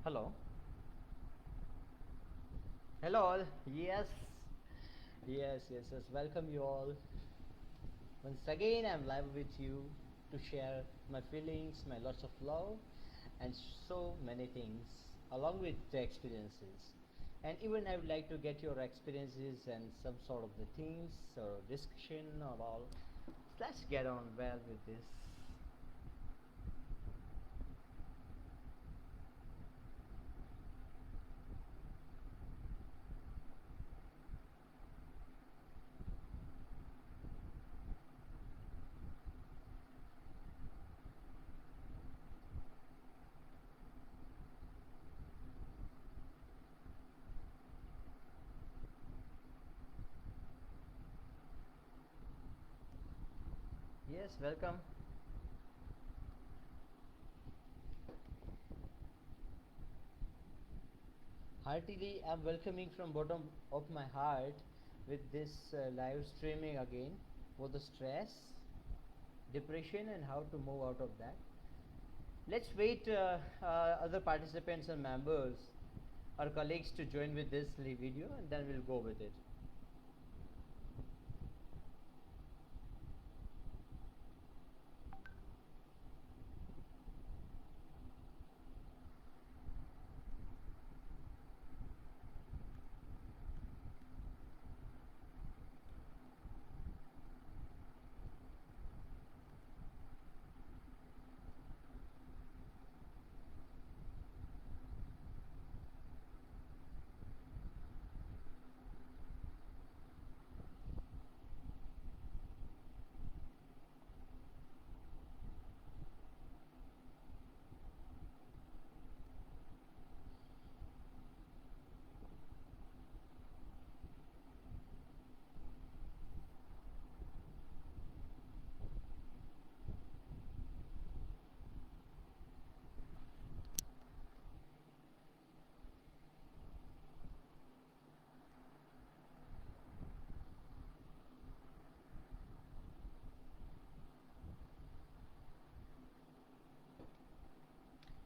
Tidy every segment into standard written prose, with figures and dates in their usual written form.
Hello. Hello all. Yes. Yes. Welcome you all. Once again, I'm live with you to share my feelings, my lots of love, and so many things, along with the experiences. And even I would like to get your experiences and some sort of the things or discussion or all. Let's get on well with this. Yes, welcome. Heartily, I'm welcoming from bottom of my heart with this live streaming again for the stress, depression, and how to move out of that. Let's wait other participants and members, our colleagues to join with this video, and then we'll go with it.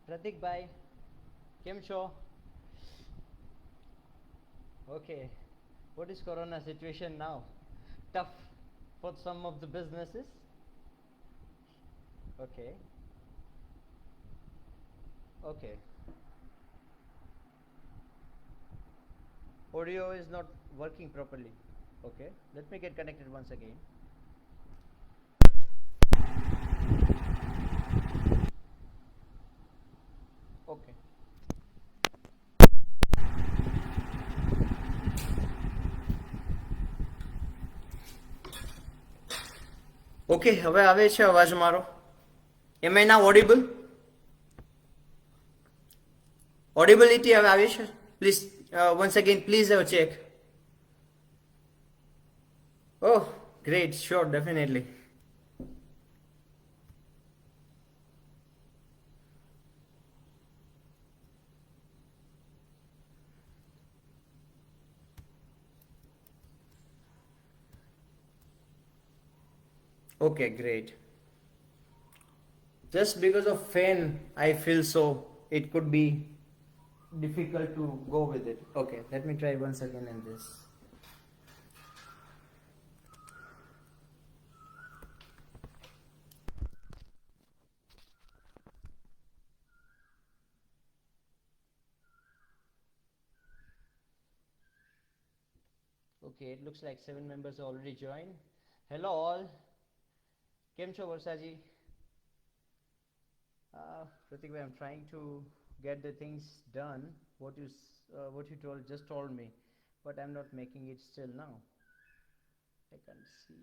Pratik bhai, Kim Cho. Okay, what is Corona situation now? Tough for some of the businesses. Okay. Okay. Audio is not working properly. Okay, let me get connected once again. Okay. Okay હવે આવે છે અવાજ મારો? એમ આઈ નાઉ audible? ઓડિબિલિટી હવે આવે છે? Please once again please have a check. Oh, great, sure, definitely. Okay, great. Just because of fan, I feel so it could be difficult to go with it. Okay, let me try once again in this. Okay, it looks like 7 members already joined. Hello all. Kem Cho Varsaji? Pratik, I'm trying to get the things done. What you just told me, but I'm not making it still now. I can't see.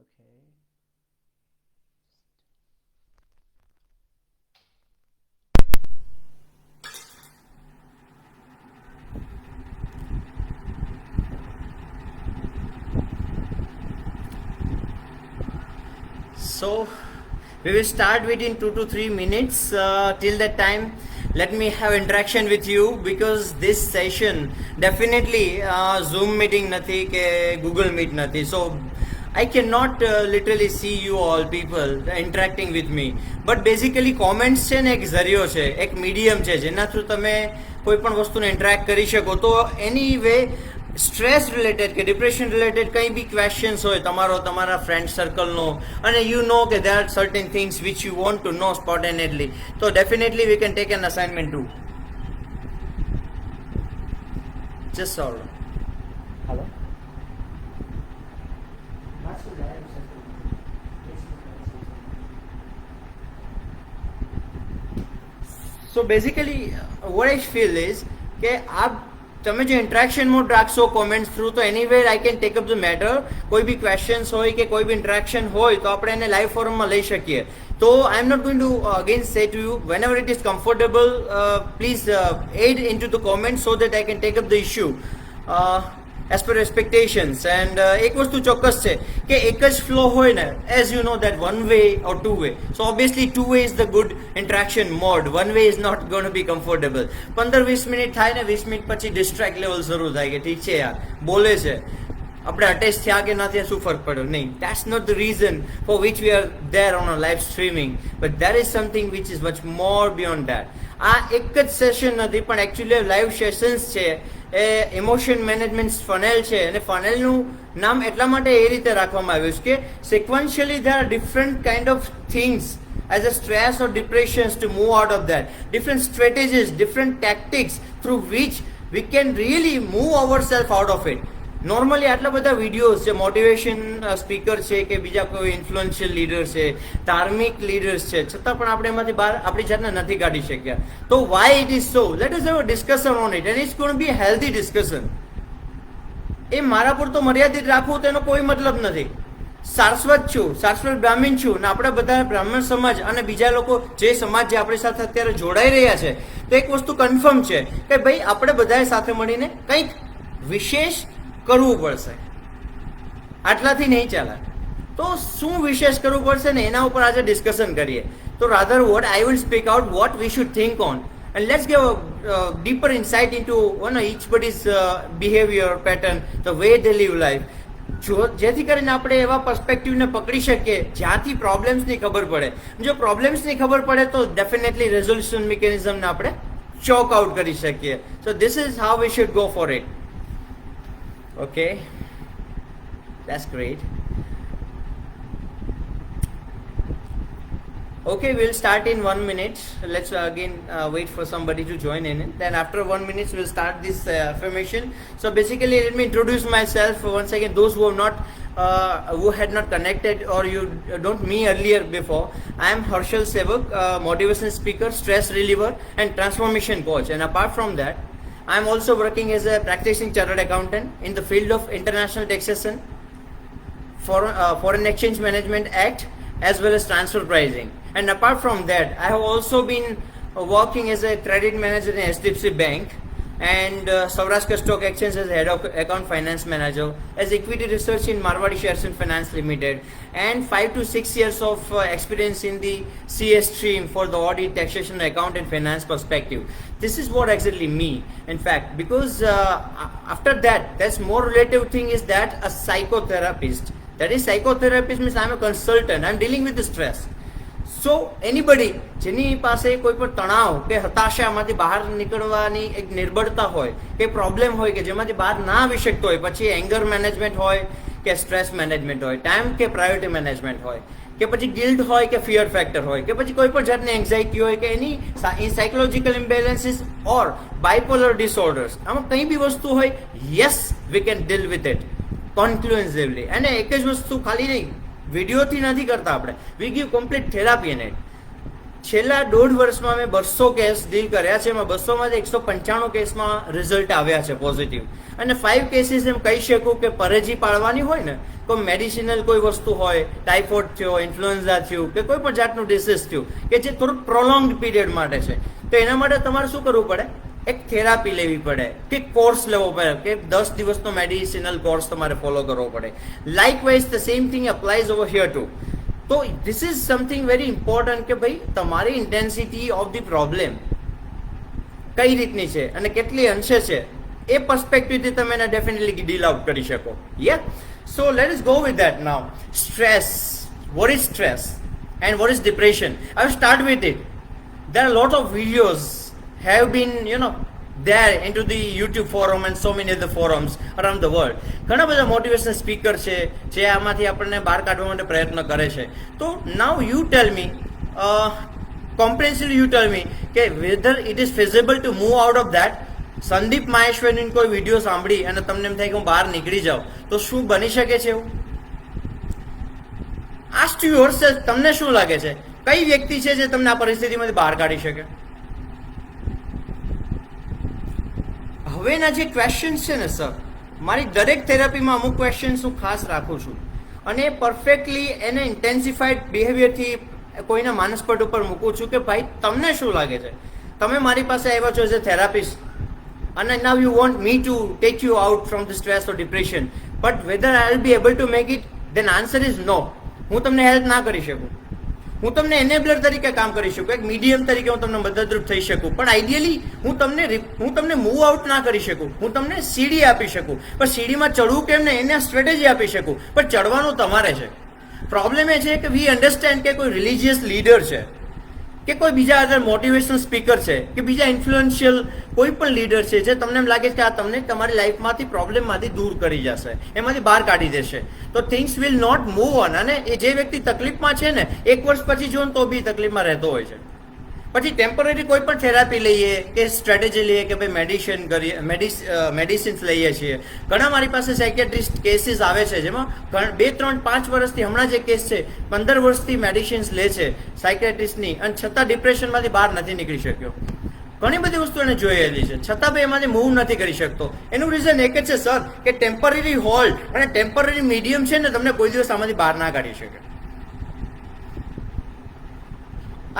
Okay. So we will start within 2 to 3 minutes. Till that time, let me have interaction with you, because this session definitely Zoom meeting nathi ke Google Meet nathi. So I cannot literally see you all people interacting with me, but basically comments છે ને એક ઝરિયો છે, એક medium છે જેના through તમે કોઈ પણ વસ્તુને ઇન્ટરેક્ટ કરી શકો. તો એની વે સ્ટ્રેસ રિલેટેડ કે ડિપ્રેશન રિલેટેડ કંઈ બી ક્વેશ્ચન્સ હોય તમારા ફ્રેન્ડ સર્કલનો, અને યુ નો કે there are certain things which you want to know spontaneously, so definitely we can take an assignment too. Just solve. Hello. So basically what I feel is કે આપ તમે જે interaction mode રાખશો comments through, તો anywhere I can take up the matter. કોઈ બી questions હોય કે કોઈ બી ઇન્ટરેક્શન હોય તો આપણે એને લાઈવ ફોરમમાં લઈ શકીએ. તો I am not going to again say to you whenever it is comfortable, please aid into the comments so that I can take up the issue as per expectations. And એક વસ્તુ ચોક્કસ છે કે એક જ ફ્લો હોય ને, as you know that one way or two way, so obviously two way is the good interaction mode, one way is not going to be comfortable. 15-20 minute થાય ને, 20 મિનિટ પછી ડિસ્ટ્રેક્ટ લેવલ શરૂ થાય કે ઠીક છે યાર બોલે છે, આપણે અટેચ થયા કે ના થયા શું ફરક પડ્યો, નહીં. That's not the reason for which we are there on a live streaming, but there is something which is much more beyond that. આ એક જ સેશન નથી, પણ એકચ્યુઅલી લાઈવ સેશન્સ છે એ ઇમોશન મેનેજમેન્ટ ફનેલ છે, અને ફનેલનું નામ એટલા માટે એ રીતે રાખવામાં આવ્યું છે કે સિક્વન્શિયલી there are different kind of things as a stress or depressions to move out of that, different strategies, different tactics through which we can really move ourselves out of it. Normally આટલા બધા videos છે, motivation speaker છે કે બીજા કોઈ influential leader છે, ધાર્મિક leaders છે, છતાં પણ આપણે એમાંથી બહાર આપણી જાતને નથી કાઢી શક્યા. તો why it is so? Let us have a discussion on it, and it's going to be healthy discussion. એ મારા પર તો મર્યાદિત રાખવું તેનો કોઈ મતલબ નથી. સારસ્વત છું, સારસ્વત બ્રાહ્મણ છું, ને આપણે બધા બ્રાહ્મણ સમાજ અને બીજા લોકો જે સમાજ જે આપણી સાથે અત્યારે જોડાઈ રહ્યા છે, તો એક વસ્તુ કન્ફર્મ છે કે ભાઈ આપણે બધાએ સાથે મળીને કંઈક વિશેષ કરવું પડશે. આટલાથી નહીં ચાલે. તો શું વિશેષ કરવું પડશે ને એના ઉપર આજે ડિસ્કશન કરીએ. તો rather what I will speak out what we should think on, and let's give a deeper insight into each body's behavior pattern, the way they live life, જેથી કરીને આપણે એવા પર્સપેક્ટિવને પકડી શકીએ જ્યાંથી પ્રોબ્લેમ્સની ખબર પડે. જો પ્રોબ્લેમ્સની ખબર પડે તો ડેફિનેટલી રેઝોલ્યુશન મિકેનિઝમને આપણે ચોક આઉટ કરી શકીએ. So this is how we should go for it. Okay, that's great. Okay, we'll start in 1 minute. Let's again wait for somebody to join in. Then after 1 minute, we'll start this affirmation. So basically, let me introduce myself once again. Those who have not, who had not connected or you don't me earlier before. I am Harshal Sevak, motivation speaker, stress reliever, and transformation coach. And apart from that, I am also working as a practicing chartered accountant in the field of international taxation, Foreign Exchange Management Act, as well as transfer pricing. And apart from that, I have also been working as a credit manager in HDFC Bank and Saurashtra Stock Exchange as head of account finance manager, as equity research in Marwadi Shares and Finance Limited, and 5 to 6 years of experience in the CS stream for the audit, taxation, account and finance perspective. This is what exactly me, in fact, because after that, that's more relative thing is that a psychotherapist. That is, psychotherapist means I'm a consultant, I'm dealing with the stress. So anybody જેની પાસે કોઈ પણ તણાવ કે હતાશામાંથી બહાર નીકળવાની એક નિર્બળતા હોય કે પ્રોબ્લેમ હોય કે જેમાંથી બહાર ના આવી શકતો હોય, પછી એંગર મેનેજમેન્ટ હોય કે સ્ટ્રેસ મેનેજમેન્ટ હોય, ટાઈમ કે પ્રાયોરિટી મેનેજમેન્ટ હોય કે પછી ગિલ્ટ હોય કે ફિયર ફેક્ટર હોય કે પછી કોઈ પણ જાતની એન્ઝાઇટી હોય કે any psychological imbalances or bipolar disorders, આમાં કંઈ બી વસ્તુ હોય, yes we can deal with it conclusively. અને એક જ વસ્તુ ખાલી નહીં, વિડીયોથી નથી કરતા આપણે, we give complete therapy in it. છેલ્લા 1.5 વર્ષમાં મેં 200 કેસ ડીલ કર્યા છે, એમાં 200માંથી 195 કેસમાં રિઝલ્ટ આવ્યા છે પોઝિટિવ. અને 5 કેસીસ એમ કહી શકું કે પરેજી પાળવાની હોય ને, કોઈ મેડિસિનલ કોઈ વસ્તુ હોય, ટાઇફોઇડ થયો, ઇન્ફ્લુએન્ઝા થયું કે કોઈ પણ જાતનું ડિસીઝ થયું કે જે થોડુંક પ્રોલોંગ્ડ પીરિયડ માટે છે, તો એના માટે તમારે શું કરવું પડે? એક થેરાપી લેવી પડે કે કોર્સ લેવો પડે કે 10 દિવસનો મેડિસિનલ કોર્સ તમારે ફોલો કરવો પડે. Likewise the same thing applies over here too. તો this is something very important કે ભાઈ તમારી ઇન્ટેન્સિટી ઓફ ધી પ્રોબ્લેમ કઈ રીતની છે અને કેટલી અંશે છે, એ પર્સપેક્ટિવથી તમે એને ડેફિનેટલી ડીલ આઉટ કરી શકો. યે So let us go with that now. Stress. What is stress? And what is depression? I will start with it. There are a lot of videos have been, there into the YouTube forum and so many other forums around the world. ઘણા બધા motivational speaker છે જે આમાંથી આપણને બહાર કાઢવા માટે પ્રયત્ન કરે છે. તો નાઉ you tell me, કોમ્પ્રેહેન્સિવલી you tell me કે whether it is feasible to move out of that. Sandeep માહેશ્વરીની કોઈ વિડીયો સાંભળી અને તમને એમ થાય કે હું બહાર નીકળી જાઉં, તો શું બની શકે છે એવું? આસ્ક ટુ યોરસેલ્ફ, તમને શું લાગે છે કઈ વ્યક્તિ છે જે તમને આ પરિસ્થિતિમાંથી બહાર કાઢી શકે? હવેના જે ક્વેશ્ચન્સ છે ને સર, મારી દરેક થેરાપીમાં અમુક ક્વેશ્ચન્સ હું ખાસ રાખું છું અને પરફેક્ટલી એને ઇન્ટેન્સિફાઈડ બિહેવિયરથી કોઈના માનસપટ ઉપર મૂકું છું કે ભાઈ તમને શું લાગે છે? તમે મારી પાસે આવ્યા છો as a therapist and now you want me to take you out from the stress or depression, but whether I will be able to make it, then answer is no. હું તમને હેલ્પ ના કરી શકું. હું તમને એનેબલર તરીકે કામ કરી શકું, એક મીડિયમ તરીકે હું તમને મદદરૂપ થઈ શકું, પણ આઈડિયલી હું તમને મૂવ આઉટ ના કરી શકું. હું તમને સીડી આપી શકું, પણ સીડીમાં ચડવું કેમ ને એને સ્ટ્રેટેજી આપી શકું, પણ ચડવાનું તમારે છે. પ્રોબ્લેમ એ છે કે વી અન્ડરસ્ટેન્ડ કે કોઈ રિલિજિયસ લીડર છે કે કોઈ બીજા અધર મોટિવેશનલ સ્પીકર છે કે બીજા ઇન્ફ્લુએન્શિયલ કોઈ પણ લીડર છે જે તમને એમ લાગે છે કે આ તમને તમારી લાઈફમાંથી પ્રોબ્લેમમાંથી દૂર કરી જશે, એમાંથી બહાર કાઢી દેશે, તો things will not move on. અને એ જે વ્યક્તિ તકલીફમાં છે ને, 1 વર્ષ પછી જો તો બી તકલીફમાં રહેતો હોય છે. પછી ટેમ્પરરી કોઈ પણ થેરાપી લઈએ કે સ્ટ્રેટેજી લઈએ કે ભાઈ મેડિસિન્સ લઈએ છીએ. ઘણા મારી પાસે સાયકેટ્રિસ્ટ કેસીસ આવે છે જેમાં 2, 3, 5 વર્ષથી, હમણાં જે કેસ છે 15 વર્ષથી મેડિસિન્સ લે છે સાયકેટ્રિસ્ટની, અને છતાં ડિપ્રેશનમાંથી બહાર નથી નીકળી શક્યો. ઘણી બધી વસ્તુ એને જોયેલી છે, છતાં બી એમાંથી મૂવ નથી કરી શકતો. એનું રીઝન એક જ છે સર કે ટેમ્પરરી હોલ્ડ અને ટેમ્પરરી મીડિયમ છે ને તમને કોઈ દિવસ આમાંથી બહાર ના કાઢી શકે.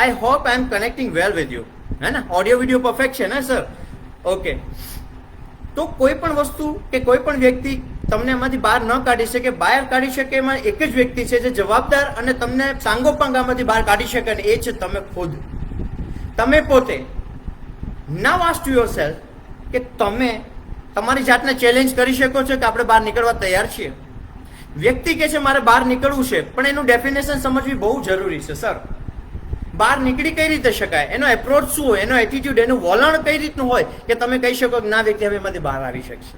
I hope I am connecting well with you. है ना? ऑडियो वीडियो परफेक्ट છે ને સર? ઓકે. તો કોઈ પણ વસ્તુ કે કોઈ પણ વ્યક્તિ તમને એમાંથી બહાર ન કાઢી શકે. બહાર કાઢી શકે એમાં એક જ વ્યક્તિ છે જે જવાબદાર અને તમને સાંગોપાંગામાંથી બહાર કાઢી શકે, અને એ છે તમે ખુદ, તમે પોતે. નાઉ આસ્ક ટુ યોરસેલ્ફ કે તમે તમારી જાતને ચેલેન્જ કરી શકો છો કે આપણે બહાર નીકળવા તૈયાર છીએ? વ્યક્તિ કે છે મારે બહાર નીકળવું છે, પણ એનું ડેફિનેશન સમજવી બહુ જરૂરી છે સર. બહાર નીકળી કઈ રીતે શકાય, એનો એપ્રોચ શું હોય, એનો એટીટ્યુડ, એનું વલણ કઈ રીતનું હોય કે તમે કહી શકો કે ના વ્યક્તિ હવે એમાંથી બહાર આવી શકશે?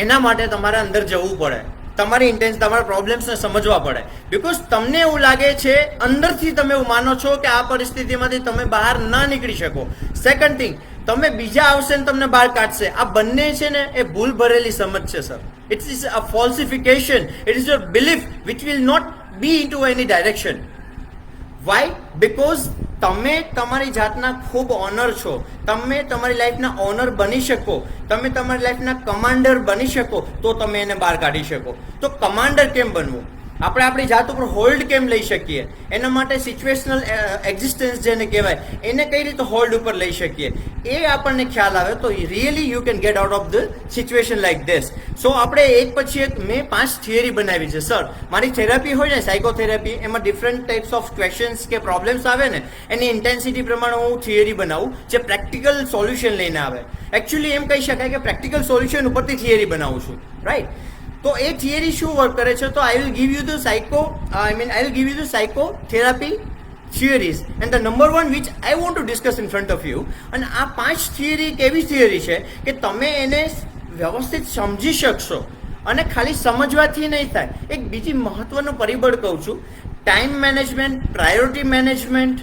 એના માટે તમારે અંદર જવું પડે, તમારી ઇન્ટેન્સ, તમારા પ્રોબ્લેમ્સને સમજવા પડે. બીકોઝ તમને એવું લાગે છે, અંદરથી તમે એવું માનો છો કે આ પરિસ્થિતિમાંથી તમે બહાર ના નીકળી શકો. સેકન્ડ થિંગ, તમે બીજા આવશે ને તમને બહાર કાઢશે. આ બંને છે ને એ ભૂલ ભરેલી સમજ છે sir. It is a falsification. It is your belief which will not be into any direction. Why? Because તમે તમારી જાતના ખૂબ ઓનર છો. તમે તમારી લાઈફના ઓનર બની શકો, તમે તમારી લાઈફના કમાન્ડર બની શકો, તો તમે એને બહાર કાઢી શકો. તો કમાન્ડર કેમ બનવું? આપણે આપણી જાત ઉપર હોલ્ડ કેમ લઈ શકીએ? એના માટે સિચ્યુએશનલ એક્ઝિસ્ટન્સ જેને કહેવાય, એને કઈ રીતે હોલ્ડ ઉપર લઈ શકીએ, એ આપણને ખ્યાલ આવે તો really you can get out of the situation like this. So આપણે એક પછી એક મેં 5 થિયરી બનાવી છે સર. મારી થેરાપી હોય ને, સાયકોથેરાપી, એમાં ડિફરન્ટ ટાઈપ્સ ઓફ ક્વેશ્ચન્સ કે પ્રોબ્લેમ્સ આવે ને, એની ઇન્ટેન્સિટી પ્રમાણે હું થિયરી બનાવું જે પ્રેક્ટિકલ સોલ્યુશન લઈને આવે. એકચ્યુઅલી એમ કહી શકાય કે પ્રેક્ટિકલ સોલ્યુશન ઉપરથી થિયરી બનાવું છું, રાઈટ? તો એ થિયરી શું વર્ક કરે છે? તો I will give you the psychotherapy theories, and the number one which I want to discuss in front of you, અને આ 5 થિયરી કેવી થિયરી છે કે તમે એને વ્યવસ્થિત સમજી શકશો, અને ખાલી સમજવાથી નહીં થાય. એક બીજી મહત્વનું પરિબળ કહું છું, ટાઈમ મેનેજમેન્ટ, પ્રાયોરિટી મેનેજમેન્ટ,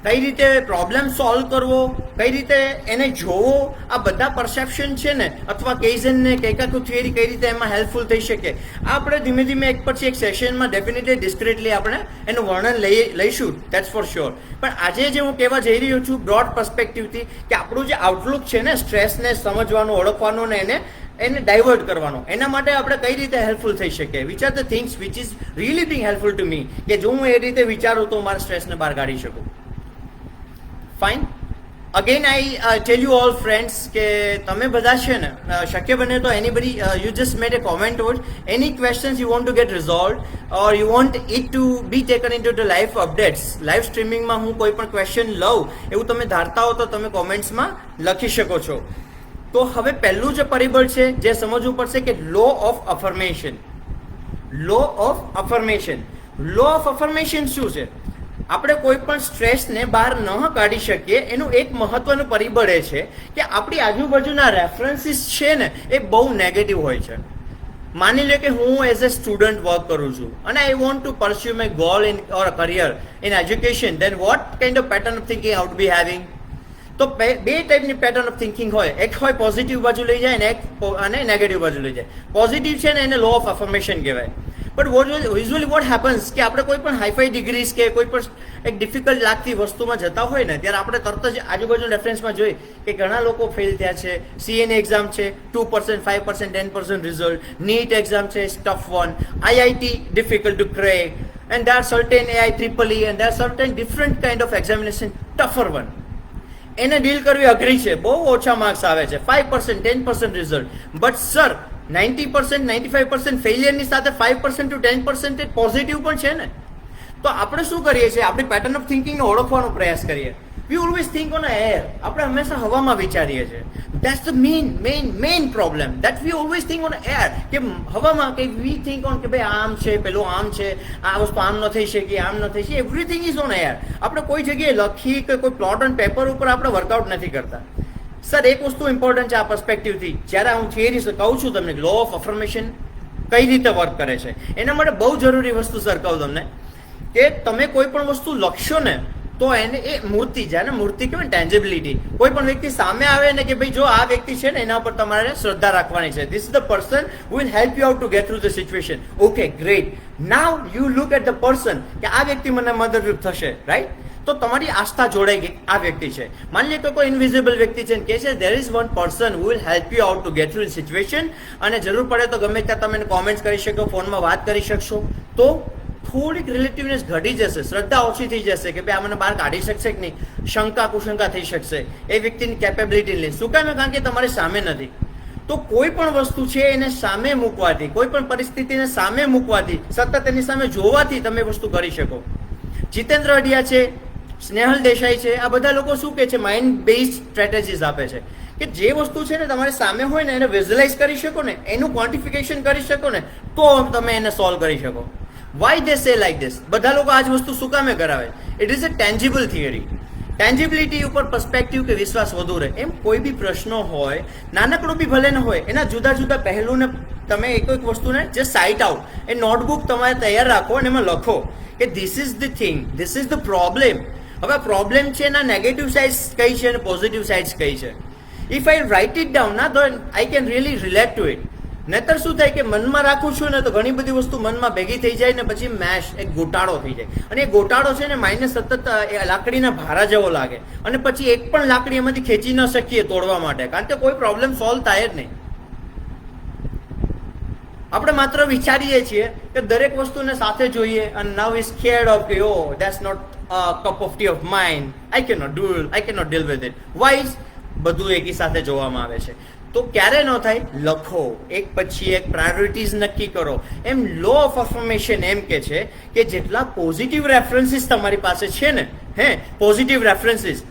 કઈ રીતે પ્રોબ્લેમ સોલ્વ કરવો, કઈ રીતે એને જોવો, આ બધા પરસેપ્શન છે ને, અથવા કેઝનને કૈકાકુ થિયરી કઈ રીતે એમાં હેલ્પફુલ થઈ શકે, આ આપણે ધીમે ધીમે એક પછી એક સેશનમાં ડેફિનેટલી ડિસ્ક્રિટલી આપણે એનું વર્ણન લઈશું, દેટ્સ ફોર શ્યોર. પણ આજે જે હું કહેવા જઈ રહ્યો છું બ્રોડ પર્સ્પેક્ટિવથી, કે આપણું જે આઉટલુક છે ને, સ્ટ્રેસને સમજવાનું, ઓળખવાનું ને એને ડાયવર્ટ કરવાનો, એના માટે આપણે કઈ રીતે હેલ્પફુલ થઈ શકીએ. Which are the things which is really Bing helpful to me, કે જો હું એ રીતે વિચારું તો મારા સ્ટ્રેસને બહાર કાઢી શકું. Fine. Again I tell you all friends કે તમે બધા છે ને, શક્ય બને તો anybody you just made a comment or any questions you want to get resolve, or you want it to be taken in to the live updates. Live સ્ટ્રીમિંગમાં હું કોઈ પણ ક્વેશ્ચન લઉં એવું તમે ધારતા હો તો તમે કોમેન્ટ્સમાં લખી શકો છો. તો હવે પહેલું જે પરિબળ છે જે સમજવું પડશે કે law of affirmation. Law of affirmation. Law of affirmation શું છે? આપણે કોઈ પણ સ્ટ્રેસને બહાર ન કાઢી શકીએ એનું એક મહત્વનું પરિબળ એ છે કે આપણી આજુબાજુના રેફરન્સીસ છે ને એ બહુ નેગેટિવ હોય છે. માની લે કે હું એઝ અ સ્ટુડન્ટ વર્ક કરું છું અને I want to pursue my goal in or career in education, then what kind of pattern of thinking ought be having? તો બે ટાઈપની પેટર્ન ઓફ થિંકિંગ હોય. એક હોય પોઝિટિવ બાજુ લઈ જાય અને નેગેટિવ બાજુ લઈ જાય. પોઝિટિવ છે ને એને લો ઓફ અફર્મેશન કહેવાય. બટ યુઝ્યુઅલી વોટ હેપન્સ કે આપણે કોઈ પણ હાઈફાઈ ડિગ્રીઝ કે કોઈ પણ એક ડિફિકલ્ટ લાગતી વસ્તુમાં જતા હોય ને ત્યારે આપણે તરત જ આજુબાજુ રેફરન્સમાં જોઈએ કે ઘણા લોકો ફેલ થયા છે. સીએની એક્ઝામ છે 2%, 5%, 10% રિઝલ્ટ. નીટ એક્ઝામ છે tough one. IIT difficult to crack. And there are certain AI triple E and there are certain different kind of examination tougher one. એને ડીલ કરવી અઘરી છે. બહુ ઓછા માર્ક્સ આવે છે, 5%, 10% રિઝલ્ટ. બટ સર 90%, 95% ફેલિયરની સાથે 5% to 10% પોઝિટિવ પણ છે ને. તો આપણે શું કરીએ છીએ? આપણી પેટર્ન ઓફ થિંકિંગને ઓળખવાનો પ્રયાસ કરીએ. વી ઓલવેઝ થિંક ઓન એર. આપણે હંમેશા હવામાં વિચારીએ છીએ. That's the main problem that we always think on air. કે હવામાં કે વી થિંક ઓન કે ભાઈ આમ છે, પેલું આમ છે, આ વસ્તુ આમ ન થઈ શકે, આમ ન થઈ શકે. Everything is on air. આપણે કોઈ જગ્યાએ લખી કે કોઈ પ્લોટ ઓન પેપર ઉપર આપણે વર્કઆઉટ નથી કરતા. સર એક વસ્તુ ઇમ્પોર્ટન્ટ છે આ પર્સપેક્ટિવથી. જ્યારે હું થિયરી કહું છું તમને લો ઓફ અફર્મેશન કઈ રીતે વર્ક કરે છે એના માટે બહુ જરૂરી વસ્તુ સર કહું તમને કે તમે કોઈ પણ વસ્તુ લખશો ને તો એને એ મૂર્તિ જાય ને, મૂર્તિ કહેવાય ટેન્જિબિલિટી. કોઈ પણ વ્યક્તિ સામે આવે ને કે ભાઈ જો આ વ્યક્તિ છે ને એના પર તમારે શ્રદ્ધા રાખવાની છે. This is the person who will help you out to get through the situation. Okay great. Now you look at the person કે આ વ્યક્તિ મને મદદરૂપ થશે, રાઈટ? તો તમારી આસ્થા જોડાઈ ગઈ આ વ્યક્તિ છે. માની લે કે કોઈ ઇનવિઝિબલ વ્યક્તિ છે કે છે there is one person who will help you out to get through the situation. અને જરૂર પડે તો ગમે ત્યાં તમે કોમેન્ટ કરી શકો, ફોનમાં વાત કરી શકશો. તો થોડીક રિલેટિવનેસ ઘટી જશે, શ્રદ્ધા ઓછી થઈ જશે કે ભાઈ આ મને બહાર કાઢી શકશે કે નહીં. શંકા કુશંકા થઈ શકશે એ વ્યક્તિની કેપેબિલિટી લઈ. શું કામ? કારણ કે તમારી સામે નથી. તો કોઈ પણ વસ્તુ છે એને સામે મૂકવાથી, કોઈ પણ પરિસ્થિતિને સામે મૂકવાથી, સતત એની સામે જોવાથી તમે વસ્તુ કરી શકો. જીતેન્દ્ર અઢિયા છે, સ્નેહલ દેસાઈ છે, આ બધા લોકો શું કહે છે? માઇન્ડ બેઝડ સ્ટ્રેટેજીસ આપે છે કે જે વસ્તુ છે ને તમારી સામે હોય ને એને વિઝ્યુલાઇઝ કરી શકો ને, એનું ક્વોન્ટિફિકેશન કરી શકો ને તો તમે એને સોલ્વ કરી શકો. વાય દે સે લાઈક ધીસ? બધા લોકો આ જ વસ્તુ શું કામે કરાવે? It is a tangible theory. Tangibility ઉપર પર્સપેક્ટિવ કે વિશ્વાસ વધુ રહે. એમ કોઈ બી પ્રશ્નો હોય, નાનકડો બી ભલે ન હોય, એના જુદા જુદા પહેલુંને તમે એક એક વસ્તુને જે સાઇટ આઉટ એ નોટબુક તમારે તૈયાર રાખો અને એમાં લખો કે this is the thing, this is the problem. હવે પ્રોબ્લેમ છે એના નેગેટિવ સાઇડ્સ કઈ છે અને પોઝિટિવ સાઇડ્સ કઈ છે. If I write it down ના તો I can really relate to it. નહીતર શું થાય કે મનમાં રાખું છું ને તો ઘણી બધી વસ્તુ મનમાં ભેગી થઈ જાય ને પછી મેશ એક ગોટાળો થઈ જાય. અને એ ગોટાળો છે ને માઇને સતત લાકડીના ભારા જેવો લાગે અને પછી એક પણ લાકડી એમાંથી ખેંચી ન શકીએ તોડવા માટે, કારણ કે કોઈ પ્રોબ્લેમ સોલ્વ થાય જ નહીં. આપણે માત્ર વિચારીએ છીએ કે દરેક વસ્તુને સાથે જોઈએ અને નાઉ ઇઝ સ્કેર્ડ ઓફ કે ઓ that's not cup of tea of mind, I cannot deal with it. Wise બધું એકી સાથે જોવામાં આવે છે. તો ક્યારે ન થાય? લખો, એક પછી એક પ્રાયોરિટીઝ નક્કી કરો. એમ લો ઓફ અફર્મેશન એમ કે છે કે જેટલા પોઝિટિવ રેફરન્સીસ તમારી પાસે છે ને, પોઝિટિવ રેફરન્સીસ.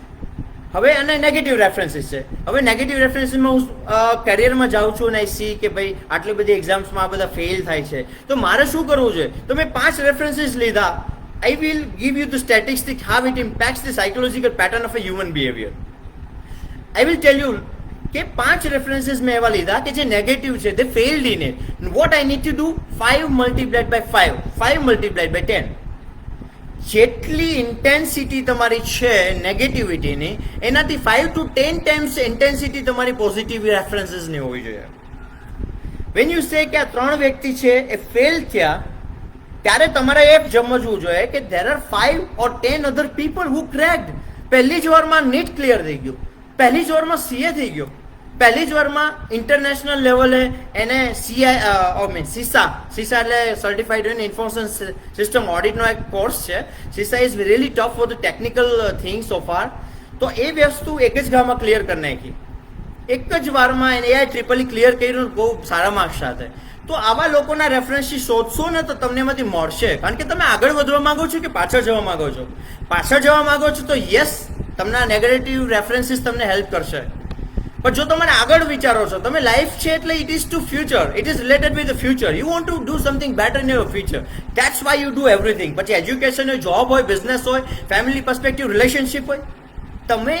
હવે અને નેગેટિવ રેફરન્સીસ છે. હવે નેગેટિવ રેફરન્સીસમાં હું કરિયરમાં જાઉં છું અને આઈ સી કે ભાઈ આટલી બધી એક્ઝામ્સમાં આ બધા ફેલ થાય છે, તો મારે શું કરવું જોઈએ? તો મેં 5 રેફરન્સીસ લીધા. I will give you the statistic how it ઇમ્પેક્ટ્સ the psychological pattern of a human behaviour. I will tail you કે 5 રેફરન્સીસ મેં એવા લીધા કે જે નેગેટિવ છે, they failed in it. What I need to do? 5 multiplied by 5, 5 multiplied by 10. જેટલી intensity તમારી છે નેગેટિવિટીની એનાથી 5 to 10 ટાઈમ્સ ઇન્ટેન્સિટી તમારી પોઝિટિવ રેફરન્સીસની હોવી જોઈએ. વેન યુ સે કે આ 3 વ્યક્તિ છે એ ફેલ થયા ત્યારે તમારે એ સમજવું જોઈએ કે there are 5 or 10 other people who cracked. પહેલી જ વારમાં નીટ ક્લિયર થઈ ગયું, પહેલી જ વારમાં સીએ થઈ ગયો, પહેલી જ વારમાં ઇન્ટરનેશનલ લેવલે એને સીસા એટલે સર્ટિફાઈડ ઇન્ફોર્મેશન સિસ્ટમ ઓડિટનો એક કોર્સ છે. CISA is really tough for the technical thing so far. તો એ વસ્તુ એક જ ગામમાં ક્લિયર કરી નાખી, એક જ વારમાં એઆઈ ટ્રિપલ ક્લિયર કર્યું બહુ સારા માર્ક્સ સાથે. તો આવા લોકોના રેફરન્સથી શોધશો ને તો તમને એમાંથી મળશે. કારણ કે તમે આગળ વધવા માંગો છો કે પાછળ જવા માંગો છો? પાછળ જવા માંગો છો તો યસ, તમને નેગેટિવ રેફરન્સીસ તમને હેલ્પ કરશે. પણ જો તમે આગળ વિચારો છો, તમે લાઈફ છે એટલે it is to future, it is related with the future, you want to do something better in your future, that's why you do everything. પછી એજ્યુકેશન હોય, જોબ હોય, બિઝનેસ હોય, ફેમિલી પર્સપેક્ટિવ, રિલેશનશિપ હોય, તમે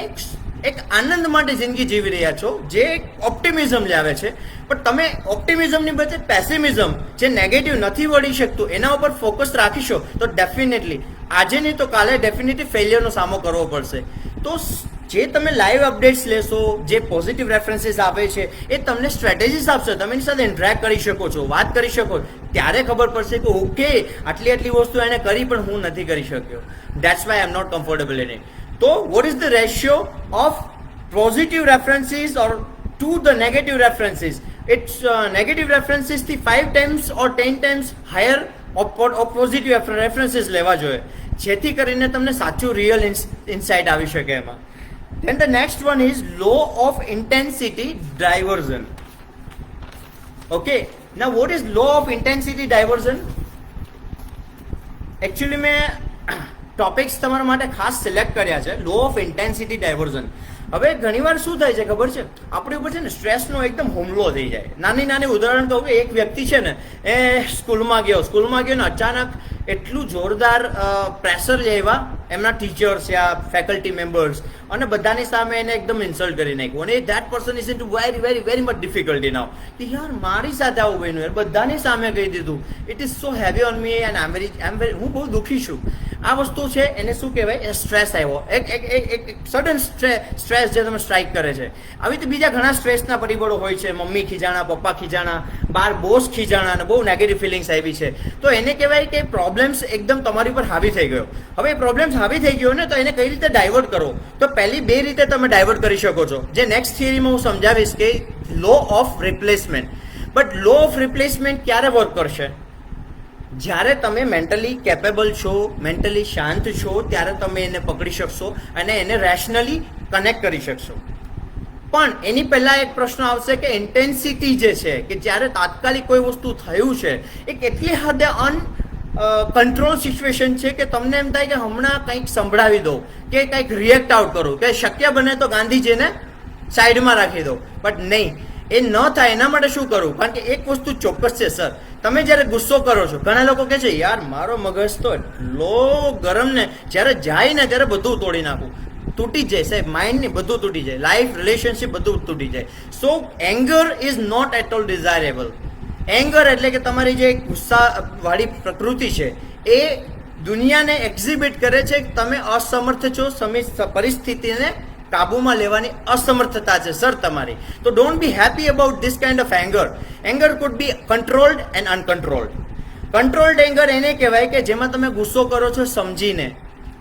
એક આનંદ માટે જિંદગી જીવી રહ્યા છો જે એક ઓપ્ટિમિઝમ લાવે છે. પણ તમે ઓપ્ટિમિઝમની બદલે પેસિમિઝમ જે નેગેટિવ નથી વળી શકતું એના ઉપર ફોકસ રાખીશો તો ડેફિનેટલી આજે નહીં તો કાલે ડેફિનેટલી ફેલિયરનો સામનો કરવો પડશે. તો જે તમે લાઈવ અપડેટ્સ લેશો, જે પોઝિટિવ રેફરન્સીસ આપે છે એ તમને સ્ટ્રેટેજીસ આપશે, તમે એની સાથે ઇન્ટરેક્ટ કરી શકો છો, વાત કરી શકો, ત્યારે ખબર પડશે કે ઓકે આટલી વસ્તુ એને કરી પણ હું નથી કરી શક્યો. That's why I am not comfortable in it. તો what is the ratio of positive references or to the negative references? It's negative references થી 5 times or 10 times higher positive references લેવા જોઈએ, જેથી કરીને તમને સાચું રિયલ ઇનસાઇટ આવી શકે એમાં. Then the next one is law of intensity diversion. Okay, now what is law of intensity diversion? Actually મેં ટોપિક્સ તમારા માટે ખાસ સિલેક્ટ કર્યા છે, લો ઓફ ઇન્ટેન્સિટી ડાયવર્ઝન. હવે ઘણીવાર શું થાય છે ખબર છે, આપણી ઉપર છે ને સ્ટ્રેસનો એકદમ હુમલો થઈ જાય. નાની ઉદાહરણ કહું કે એક વ્યક્તિ છે ને એ સ્કૂલમાં ગયો ને અચાનક એટલું જોરદાર પ્રેશર આવ્યા એમના ટીચર્સ યા ફેકલ્ટી મેમ્બર્સ અને બધાની સામે એને એકદમ ઇન્સલ્ટ કરી નાખ્યું, અને that person is in to very very very much difficulty now કે યાર મારી સાથે આવું બન્યું યાર, બધાની સામે કહી દીધું, it is so heavy on me and I am very હું બહુ દુઃખી છું. આ વસ્તુ છે એને શું કહેવાય, સ્ટ્રેસ આવ્યો, એક સડન સ્ટ્રેસ જે તમે સ્ટ્રાઇક કરે છે. આવી રીતે બીજા ઘણા સ્ટ્રેસના પરિબળો હોય છે, મમ્મી ખીજાણા, પપ્પા ખીજાણા, બાર બોસ ખીજાણા અને બહુ નેગેટિવ ફિલિંગ્સ આવી છે, તો એને કહેવાય કે પ્રોબ્લેમ્સ એકદમ તમારી પર હાવી થઈ ગયો. હવે એ પ્રોબ્લેમ્સ હાવી થઈ ગયો ને તો એને કઈ રીતે ડાયવર્ટ કરો, તો પહેલી 2 રીતે તમે ડાયવર્ટ કરી શકો છો, જે નેક્સ્ટ થિયરીમાં હું સમજાવીશ કે law of replacement. But law of replacement ક્યારે વર્ક કરશે? જ્યારે તમે મેન્ટલી કેપેબલ છો, મેન્ટલી શાંત છો, ત્યારે તમે એને પકડી શકશો અને એને રેશનલી કનેક્ટ કરી શકશો. પણ એની પહેલા એક પ્રશ્ન આવશે કે ઇન્ટેન્સિટી જે છે કે જ્યારે તાત્કાલિક કોઈ વસ્તુ થયું છે એ કેટલી હદે કંટ્રોલ સિચ્યુએશન છે કે તમને એમ થાય કે હમણાં કંઈક સંભળાવી દો કે કંઈક રિએક્ટ આઉટ કરો, કે શક્ય બને તો ગાંધીજીને સાઈડમાં રાખી દો. બટ નહીં, એ ન થાય એના માટે શું કરવું? કારણ કે એક વસ્તુ ચોક્કસ છે સર, તમે જ્યારે ગુસ્સો કરો છો, ઘણા લોકો કહે છે યાર મારો મગજ તો એટલો ગરમ ને જ્યારે જાય ને ત્યારે બધું તોડી નાખું, તૂટી જાય સાહેબ, માઇન્ડ ને બધું તૂટી જાય, લાઈફ રિલેશનશિપ બધું તૂટી જાય. So anger is not at all desirable. Anger એટલે કે તમારી જે ગુસ્સા વાળી પ્રકૃતિ છે એ દુનિયાને એક્ઝિબિટ કરે છે કે તમે અસમર્થ છો, પરિસ્થિતિને કાબુમાં લેવાની અસમર્થતા છે સર તમારી. તો don't be happy about this kind of anger. Anger could be controlled and uncontrolled. Controlled anger એને કહેવાય કે જેમાં તમે ગુસ્સો કરો છો સમજીને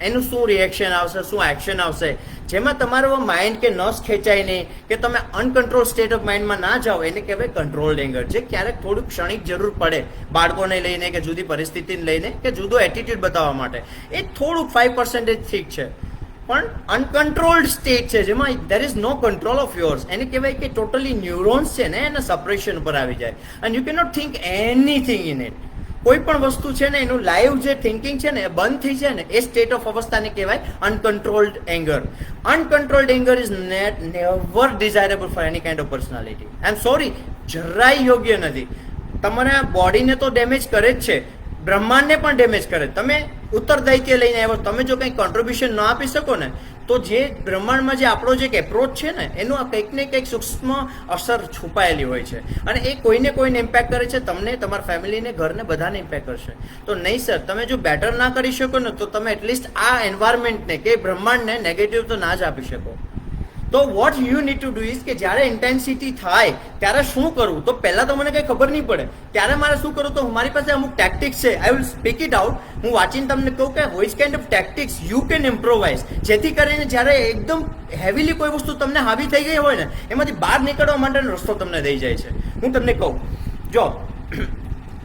એનું શું રિએક્શન આવશે, શું એક્શન આવશે, જેમાં તમારો માઇન્ડ કે નસ ખેંચાય નહીં, કે તમે અનકંટ્રોલ સ્ટેટ ઓફ માઇન્ડમાં ના જાઓ, એને કહેવાય કંટ્રોલ્ડ એંગર. જે ક્યારેક થોડુંક ક્ષણિક જરૂર પડે બાળકોને લઈને કે જુદી પરિસ્થિતિને લઈને કે જુદો એટીટ્યુડ બતાવવા માટે, એ થોડુંક 5% ઠીક છે. પણ અનકંટ્રોલ્ડ સ્ટેટ છે જેમાં there is no control of yours, એને કહેવાય કે ટોટલી ન્યુરોન્સ છે ને એના સપરેશન ઉપર આવી જાય અને you can not think anything in it. કોઈ પણ વસ્તુ છે ને એનું લાઈવ જે થિંકિંગ છે ને એ બંધ થઈ જાય ને એ સ્ટેટ ઓફ અવસ્થાને કહેવાય uncontrolled anger. Uncontrolled anger is never desirable for any kind of personality. I am sorry, જરાય યોગ્ય નથી. તમારા બોડીને તો ડેમેજ કરે જ છે, બ્રહ્માંડને પણ ડેમેજ કરે. તમે ઉત્તરદાયિત્વ લઈને આવ્યો, તમે જો કંઈ કોન્ટ્રીબ્યુશન ન આપી શકો ને તો જે બ્રહ્માંડમાં જે આપણો જે એપ્રોચ છે ને એનું આ કંઈક ને કંઈક સૂક્ષ્મ અસર છુપાયેલી હોય છે અને એ કોઈને ઇમ્પેક્ટ કરે છે, તમને, તમારા ફેમિલીને, ઘરને, બધાને ઇમ્પેક્ટ કરશે. તો નહીં સર, તમે જો બેટર ના કરી શકો ને તો તમે એટલીસ્ટ આ એન્વાયરમેન્ટને કે બ્રહ્માંડને નેગેટિવ તો ના જ આપી શકો. તો vote you need to do is કે જ્યારે ઇન્ટેન્સિટી થાય ત્યારે શું કરવું? તો પહેલાં તો મને કંઈ ખબર નહીં પડે, ત્યારે મારે શું કરવું? તો મારી પાસે અમુક ટેક્ટિક્સ છે, I will speak it out. હું વાંચીને તમને કહું કે which kind of tactics you can improvise, જેથી કરીને જ્યારે એકદમ હેવીલી કોઈ વસ્તુ તમને હાવી થઈ ગઈ હોય ને એમાંથી બહાર નીકળવા માટેનો રસ્તો તમને દઈ જાય છે. હું તમને કહું, જો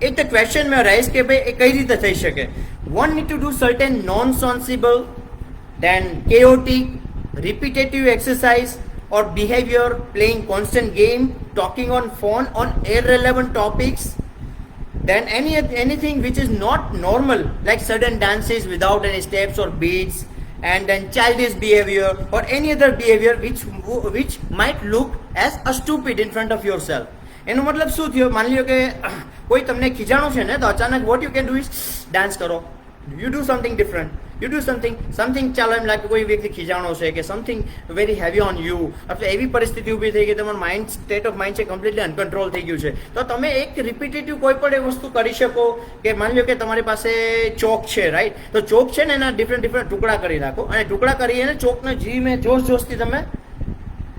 એક તો ક્વેશ્ચન મેં રાઈઝ કે ભાઈ એ કઈ રીતે થઈ શકે. One need to do certain non sensible, then chaotic, repetitive exercise or behavior, playing constant game, talking on phone on irrelevant topics, then anything which is not normal like sudden dances without any steps or beats, and then childish behavior or any other behavior which might look as a stupid in front of yourself. એનો મતલબ શું થયો? માની લો કે કોઈ તમને ખીજાણું છે ને, તો અચાનક what you can do is dance કરો, you do something different, you do something ચાલો એમ લાગે કોઈ વ્યક્તિ ખીજાણો છે કે something very heavy on you, અથવા એવી પરિસ્થિતિ ઊભી થઈ ગઈ તમારું માઇન્ડ સ્ટેટ ઓફ માઇન્ડ છે કમ્પ્લીટલી અનકન્ટ્રોલ થઈ ગયું છે, તો તમે એક રિપીટેટિવ કોઈ પણ એ વસ્તુ કરી શકો કે માની લો કે તમારી પાસે ચોક છે, રાઈટ? તો ચોક છે ને એના ડિફરન્ટ ટુકડા કરી નાખો અને ટુકડા કરી અને ચોકને જીમે જોશથી તમે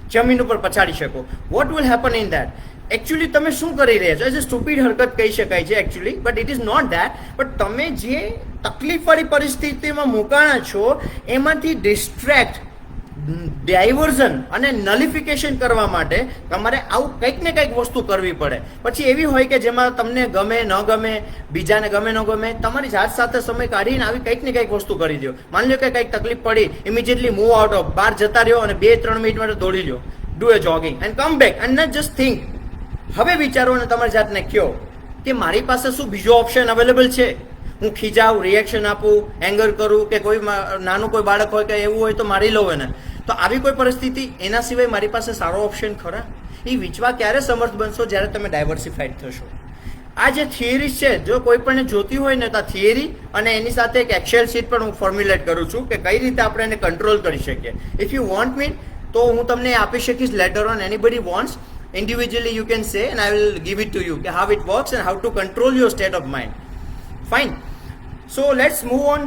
જમીન ઉપર પછાડી શકો. What will happen in that? Actually તમે શું કરી રહ્યા છો? એઝ અ સ્ટુપિડ હરકત કહી શકાય છે actually, but it is not that. But તમે જે તકલીફવાળી પરિસ્થિતિમાં મુકાણા છો એમાંથી ડિસ્ટ્રેક્ટ, ડાયવર્ઝન અને નલિફિકેશન કરવા માટે તમારે આવું કંઈક ને કંઈક વસ્તુ કરવી પડે. પછી એવી હોય કે જેમાં તમને ગમે ન ગમે, બીજાને ગમે ન ગમે, તમારી જાત સાથે સમય કાઢીને આવી કંઈક ને કંઈક વસ્તુ કરી દો. માની લો કે કંઈક તકલીફ પડી, ઇમિડિયેટલી મૂવ આઉટ ઓફ, બહાર જતા રહ્યો અને 2-3 મિનિટ માટે દોડી લો, do a jogging and come back and not just think. હવે વિચારો અને તમારી જાતને કહો કે મારી પાસે શું બીજો ઓપ્શન અવેલેબલ છે? હું ખીજાવું, રિએક્શન આપું, એંગર કરું, કે કોઈ નાનું કોઈ બાળક હોય કે એવું હોય તો મારી લઉં એને? તો આવી કોઈ પરિસ્થિતિ, એના સિવાય મારી પાસે સારો ઓપ્શન ખરા? એ વિચવા ક્યારે સમર્થ બનશો? જ્યારે તમે ડાયવર્સિફાઈડ થશો. આ જે થિયરી છે, જો કોઈ પણ જોતી હોય ને, તો આ થિયરી અને એની સાથે એક એક્સેલ શીટ પણ હું ફોર્મ્યુલેટ કરું છું કે કઈ રીતે આપણે એને કંટ્રોલ કરી શકીએ. ઇફ યુ વોન્ટ મી, તો હું તમને આપી શકીશ letter on. Anybody wants, individually you can say and I will give it to you કે how it works and how to control your state of mind. Fine. So let's move on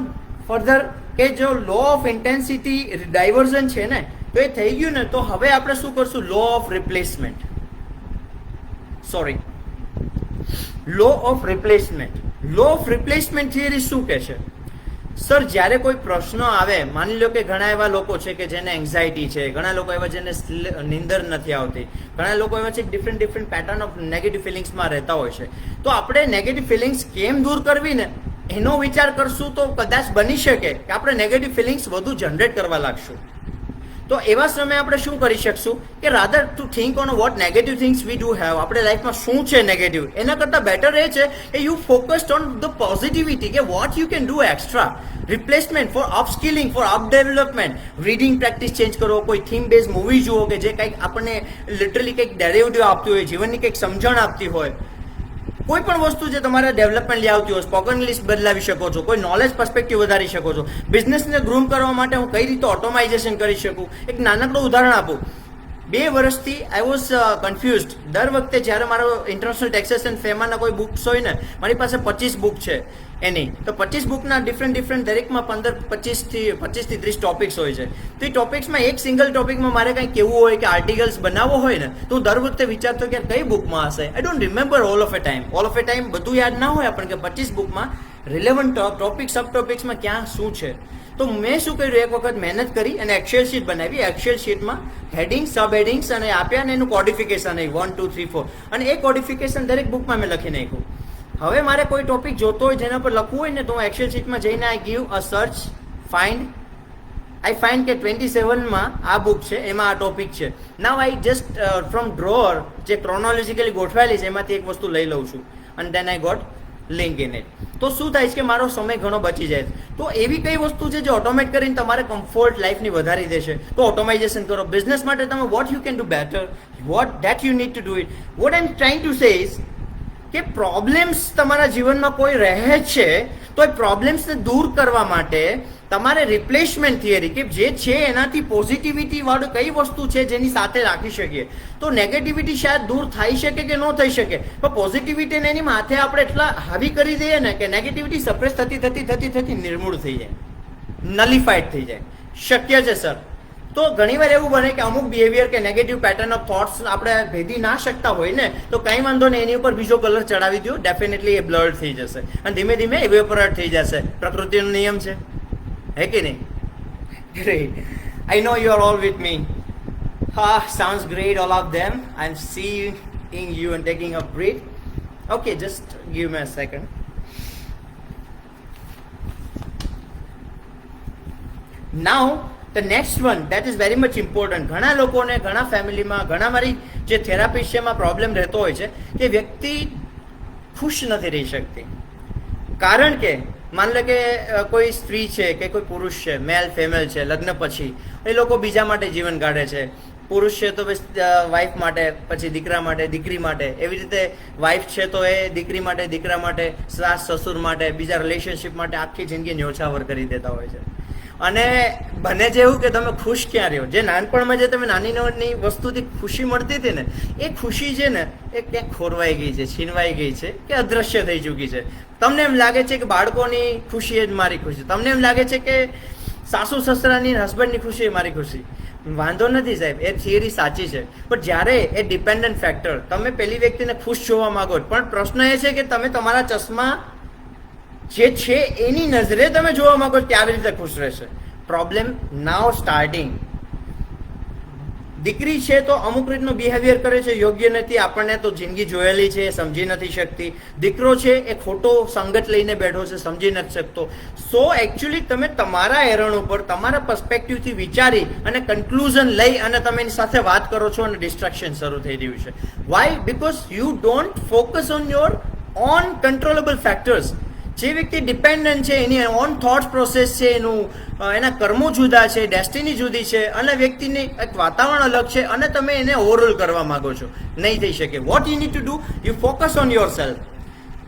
further કે જો law of intensity diversion છે ને, તો એ થઈ ગયું ને, તો હવે આપણે શું કરશું? Law of replacement. Law of replacement. Law of replacement theory શું કહે છે? સર, જ્યારે કોઈ પ્રશ્ન આવે, માની લો કે ઘણા એવા લોકો છે કે જેને એન્ઝાયટી છે, ઘણા લોકો એવા જેને નીંદર નથી આવતી, ઘણા લોકો એવા છે ડિફરન્ટ પેટર્ન ઓફ નેગેટિવ ફિલિંગ્સમાં રહેતા હોય છે. તો આપણે નેગેટિવ ફિલિંગ્સ કેમ દૂર કરવી ને એનો વિચાર કરશું તો કદાચ બની શકે કે આપણે નેગેટિવ ફિલિંગ્સ વધુ જનરેટ કરવા લાગશું. તો એવા સમયે આપણે શું કરી શકશું કે rather two think on vote negative things we do have, આપણે લાઈફમાં શું છે નેગેટિવ, એના કરતાં બેટર એ છે કે you focused on the positivity, કે what you can do extra. Replacement for upskilling, for up development. Reading practice change કરો, કોઈ થીમ બેઝ મૂવી જુઓ કે જે કંઈક આપણને લિટરલી કંઈક ડેરિવેટિવ આપતી હોય, જીવનની કંઈક સમજણ આપતી હોય. કોઈ પણ વસ્તુ જે તમારા ડેવલપમેન્ટ લઈ આવતી હોય, સ્પોકન ઇંગ્લિશ બદલાવી શકો છો, કોઈ નોલેજ પર્સપેક્ટિવ વધારી શકો છો. બિઝનેસને ગ્રૂમ કરવા માટે હું કઈ રીતે ઓટોમાઇઝેશન કરી શકું, એક નાનકડું ઉદાહરણ આપું. 2 વર્ષથી આઈ વોઝ કન્ફ્યુઝડ. દર વખતે જ્યારે મારો ઇન્ટરનેશનલ ટેક્સેશન ફેમાના કોઈ બુક્સ હોય ને, મારી પાસે 25 બુક છે એની, તો 25 બુકના ડિફરન્ટ દરેકમાં 25 થી 30 ટોપિક્સ હોય છે. તો એ ટોપિક્સમાં એક સિંગલ ટોપિકમાં મારે કંઈ કહેવું હોય કે આર્ટિકલ્સ બનાવવો હોય ને, તો હું દર વખતે વિચારતો કે કઈ બુકમાં હશે. I don't remember all of A time બધું યાદ ના હોય આપણને કે 25 બુકમાં રિલેવન્ટ ટોપિક સબ ટોપિક્સમાં ક્યાં શું છે. તો મેં શું કર્યું, એક વખત મહેનત કરી અને એક્સેલ શીટ બનાવી. એક્સેલ શીટમાં હેડિંગ, સબ હેડિંગ્સ અને આપ્યા અને એનું કોડિફિકેશન 1 2 3 4 અને એ કોડિફિકેશન દરેક બુકમાં મેં લખી નાખ્યું. હવે મારે કોઈ ટોપિક જોતો હોય જેના પર લખવું હોય ને, તો હું એક્સેલ શીટમાં જઈને આઈ give a search, I find કે 27માં આ બુક છે, એમાં આ ટોપિક છે. નાવ આઈ જસ્ટ ફ્રોમ ડ્રોઅર જે ક્રોનોલોજીકલી ગોઠવાયેલી છે એમાંથી એક વસ્તુ લઈ લઉં છું અને then I got link in it. તો શું થાય છે કે મારો સમય ઘણો બચી જાય. તો એવી કઈ વસ્તુ છે જે ઓટોમેટ કરીને તમારે કમ્ફર્ટ લાઈફની વધારી દેશે, તો ઓટોમાઇઝેશન કરો. બિઝનેસ માટે તમે what you can do better, what that you need to do it. What I am trying to say is કે પ્રોબ્લેમ્સ તમારા જીવનમાં કોઈ રહે છે, તો એ પ્રોબ્લેમ્સને દૂર કરવા માટે તમારે રિપ્લેસમેન્ટ થિયરી કે જે છે એનાથી પોઝિટિવિટી વાળું કઈ વસ્તુ છે જેની સાથે રાખી શકીએ. તો નેગેટિવિટી શાયદ દૂર થઈ શકે કે ન થઈ શકે, પણ પોઝિટિવિટીને એની માથે આપણે એટલા હાવી કરી દઈએ ને કે નેગેટિવિટી સપ્રેસ થતી નિર્મૂળ થઈ જાય, નલિફાઈડ થઈ જાય. શક્ય છે સર. તો ઘણીવાર એવું બને કે અમુક બિહેવિયર કે નેગેટિવ પેટર્ન ઓફ થોટ્સ આપણે ભેદી ના શકતા હોય ને, તો કંઈ વાંધો નહીં, એની ઉપર બીજો કલર ચડાવી દો, ડેફિનેટલી એ બ્લડ થઈ જશે અને ધીમે ધીમે ઇવેપોરેટ થઈ જશે. પ્રકૃતિનો નિયમ છે, હે કે નહીં? Great. I know you are all with me. Sounds great, all of them. I'm seeing you and taking a breath. Okay, just give me a second. Now, the next one that is very much important. ઘણા લોકોને, ઘણા ફેમિલીમાં, ઘણા મારી જે therapist છે એમાં problem રહેતો હોય છે કે વ્યક્તિ ખુશ નથી રહી શકતી. કારણ કે માન લો કે કોઈ સ્ત્રી છે કે કોઈ પુરુષ છે, મેલ ફેમેલ છે, લગ્ન પછી એ લોકો બીજા માટે જીવન કાઢે છે. પુરુષ છે તો વાઈફ માટે, પછી દીકરા માટે, દીકરી માટે, એવી રીતે વાઈફ છે તો એ દીકરી માટે, દીકરા માટે, સાસ સસુર માટે, બીજા રિલેશનશિપ માટે આખી જિંદગી ન્યોછાવર કરી દેતા હોય છે. અને બને છે એવું કે તમે ખુશ ક્યાં રહ્યો? જે નાનપણમાં જે તમે નાની નાની વસ્તુથી ખુશી મળતી હતી ને, એ ખુશી છે ને એ ક્યાંક ખોરવાઈ ગઈ છે, છીનવાઈ ગઈ છે, કે અદ્રશ્ય થઈ ચૂકી છે. તમને એમ લાગે છે કે બાળકોની ખુશી એ જ મારી ખુશી, તમને એમ લાગે છે કે સાસુ સસરાની હસબન્ડની ખુશી એ મારી ખુશી. વાંધો નથી સાહેબ, એ થિયરી સાચી છે, પણ જ્યારે એ ડિપેન્ડન્ટ ફેક્ટર, તમે પેલી વ્યક્તિને ખુશ જોવા માંગો, પણ પ્રશ્ન એ છે કે તમે તમારા ચશ્મા જે છે એની નજરે તમે જોવા માંગો કે આવી રીતે ખુશ રહેશે. પ્રોબ્લેમ નાવ સ્ટાર્ટિંગ. દીકરી છે તો અમુક રીતનું બિહેવિયર કરે છે, યોગ્ય નથી, આપણને તો જિંદગી જોયેલી છે, સમજી નથી શકતી. દીકરો છે એ ખોટો સંગત લઈને બેઠો છે, સમજી નથી શકતો. સો એકચ્યુઅલી તમે તમારા એરણ ઉપર તમારા પર્સપેક્ટિવથી વિચારી અને કન્ક્લુઝન લઈ અને તમે એની સાથે વાત કરો છો અને ડિસ્ટ્રેક્શન શરૂ થઈ રહ્યું છે. Why? Because you don't focus on your own controllable factors. જે વ્યક્તિ ડિપેન્ડન્ટ છે એની ઓન થોટ પ્રોસેસ છે, એના કર્મો જુદા છે, ડેસ્ટિની જુદી છે, અને વ્યક્તિની એક વાતાવરણ અલગ છે, અને તમે એને ઓવરઓલ કરવા માંગો છો. નહીં થઈ શકે. What you need to do, you focus on yourself.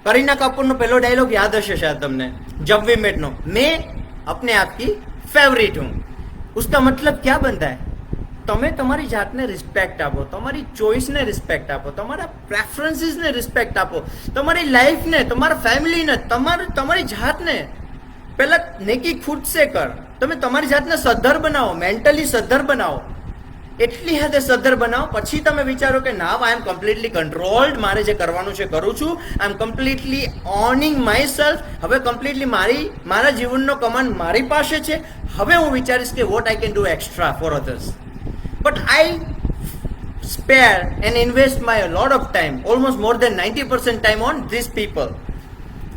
Kareena કપૂરનો પહેલો ડાયલોગ યાદ હશે શાયદ તમને, જબ વી મેટ નો, મેં अपने आप की फेवरेट हूँ. उसका मतलब क्या बनता है? તમે તમારી જાતને રિસ્પેક્ટ આપો, તમારી ચોઇસને રિસ્પેક્ટ આપો, તમારા પ્રેફરન્સીસને રિસ્પેક્ટ આપો, તમારી લાઈફને, તમારા ફેમિલીને, તમારી જાતને પહેલા નેકી ખુદ સે કર. તમે તમારી જાતને સદ્ધર બનાવો, મેન્ટલી સદ્ધર બનાવો, એટલી હદે સદ્ધર બનાવો, પછી તમે વિચારો કે નાવ આઈ એમ કમ્પ્લીટલી કંટ્રોલ્ડ, મારે જે કરવાનું છે કરું છું, આઈ એમ કમ્પ્લીટલી ઓનિંગ માય સેલ્ફ. હવે કમ્પ્લીટલી મારા જીવનનો કમાન્ડ મારી પાસે છે. હવે હું વિચારીશ કે what I can do extra for others. But I spare and invest my a lot of time, almost more than 90% time on these people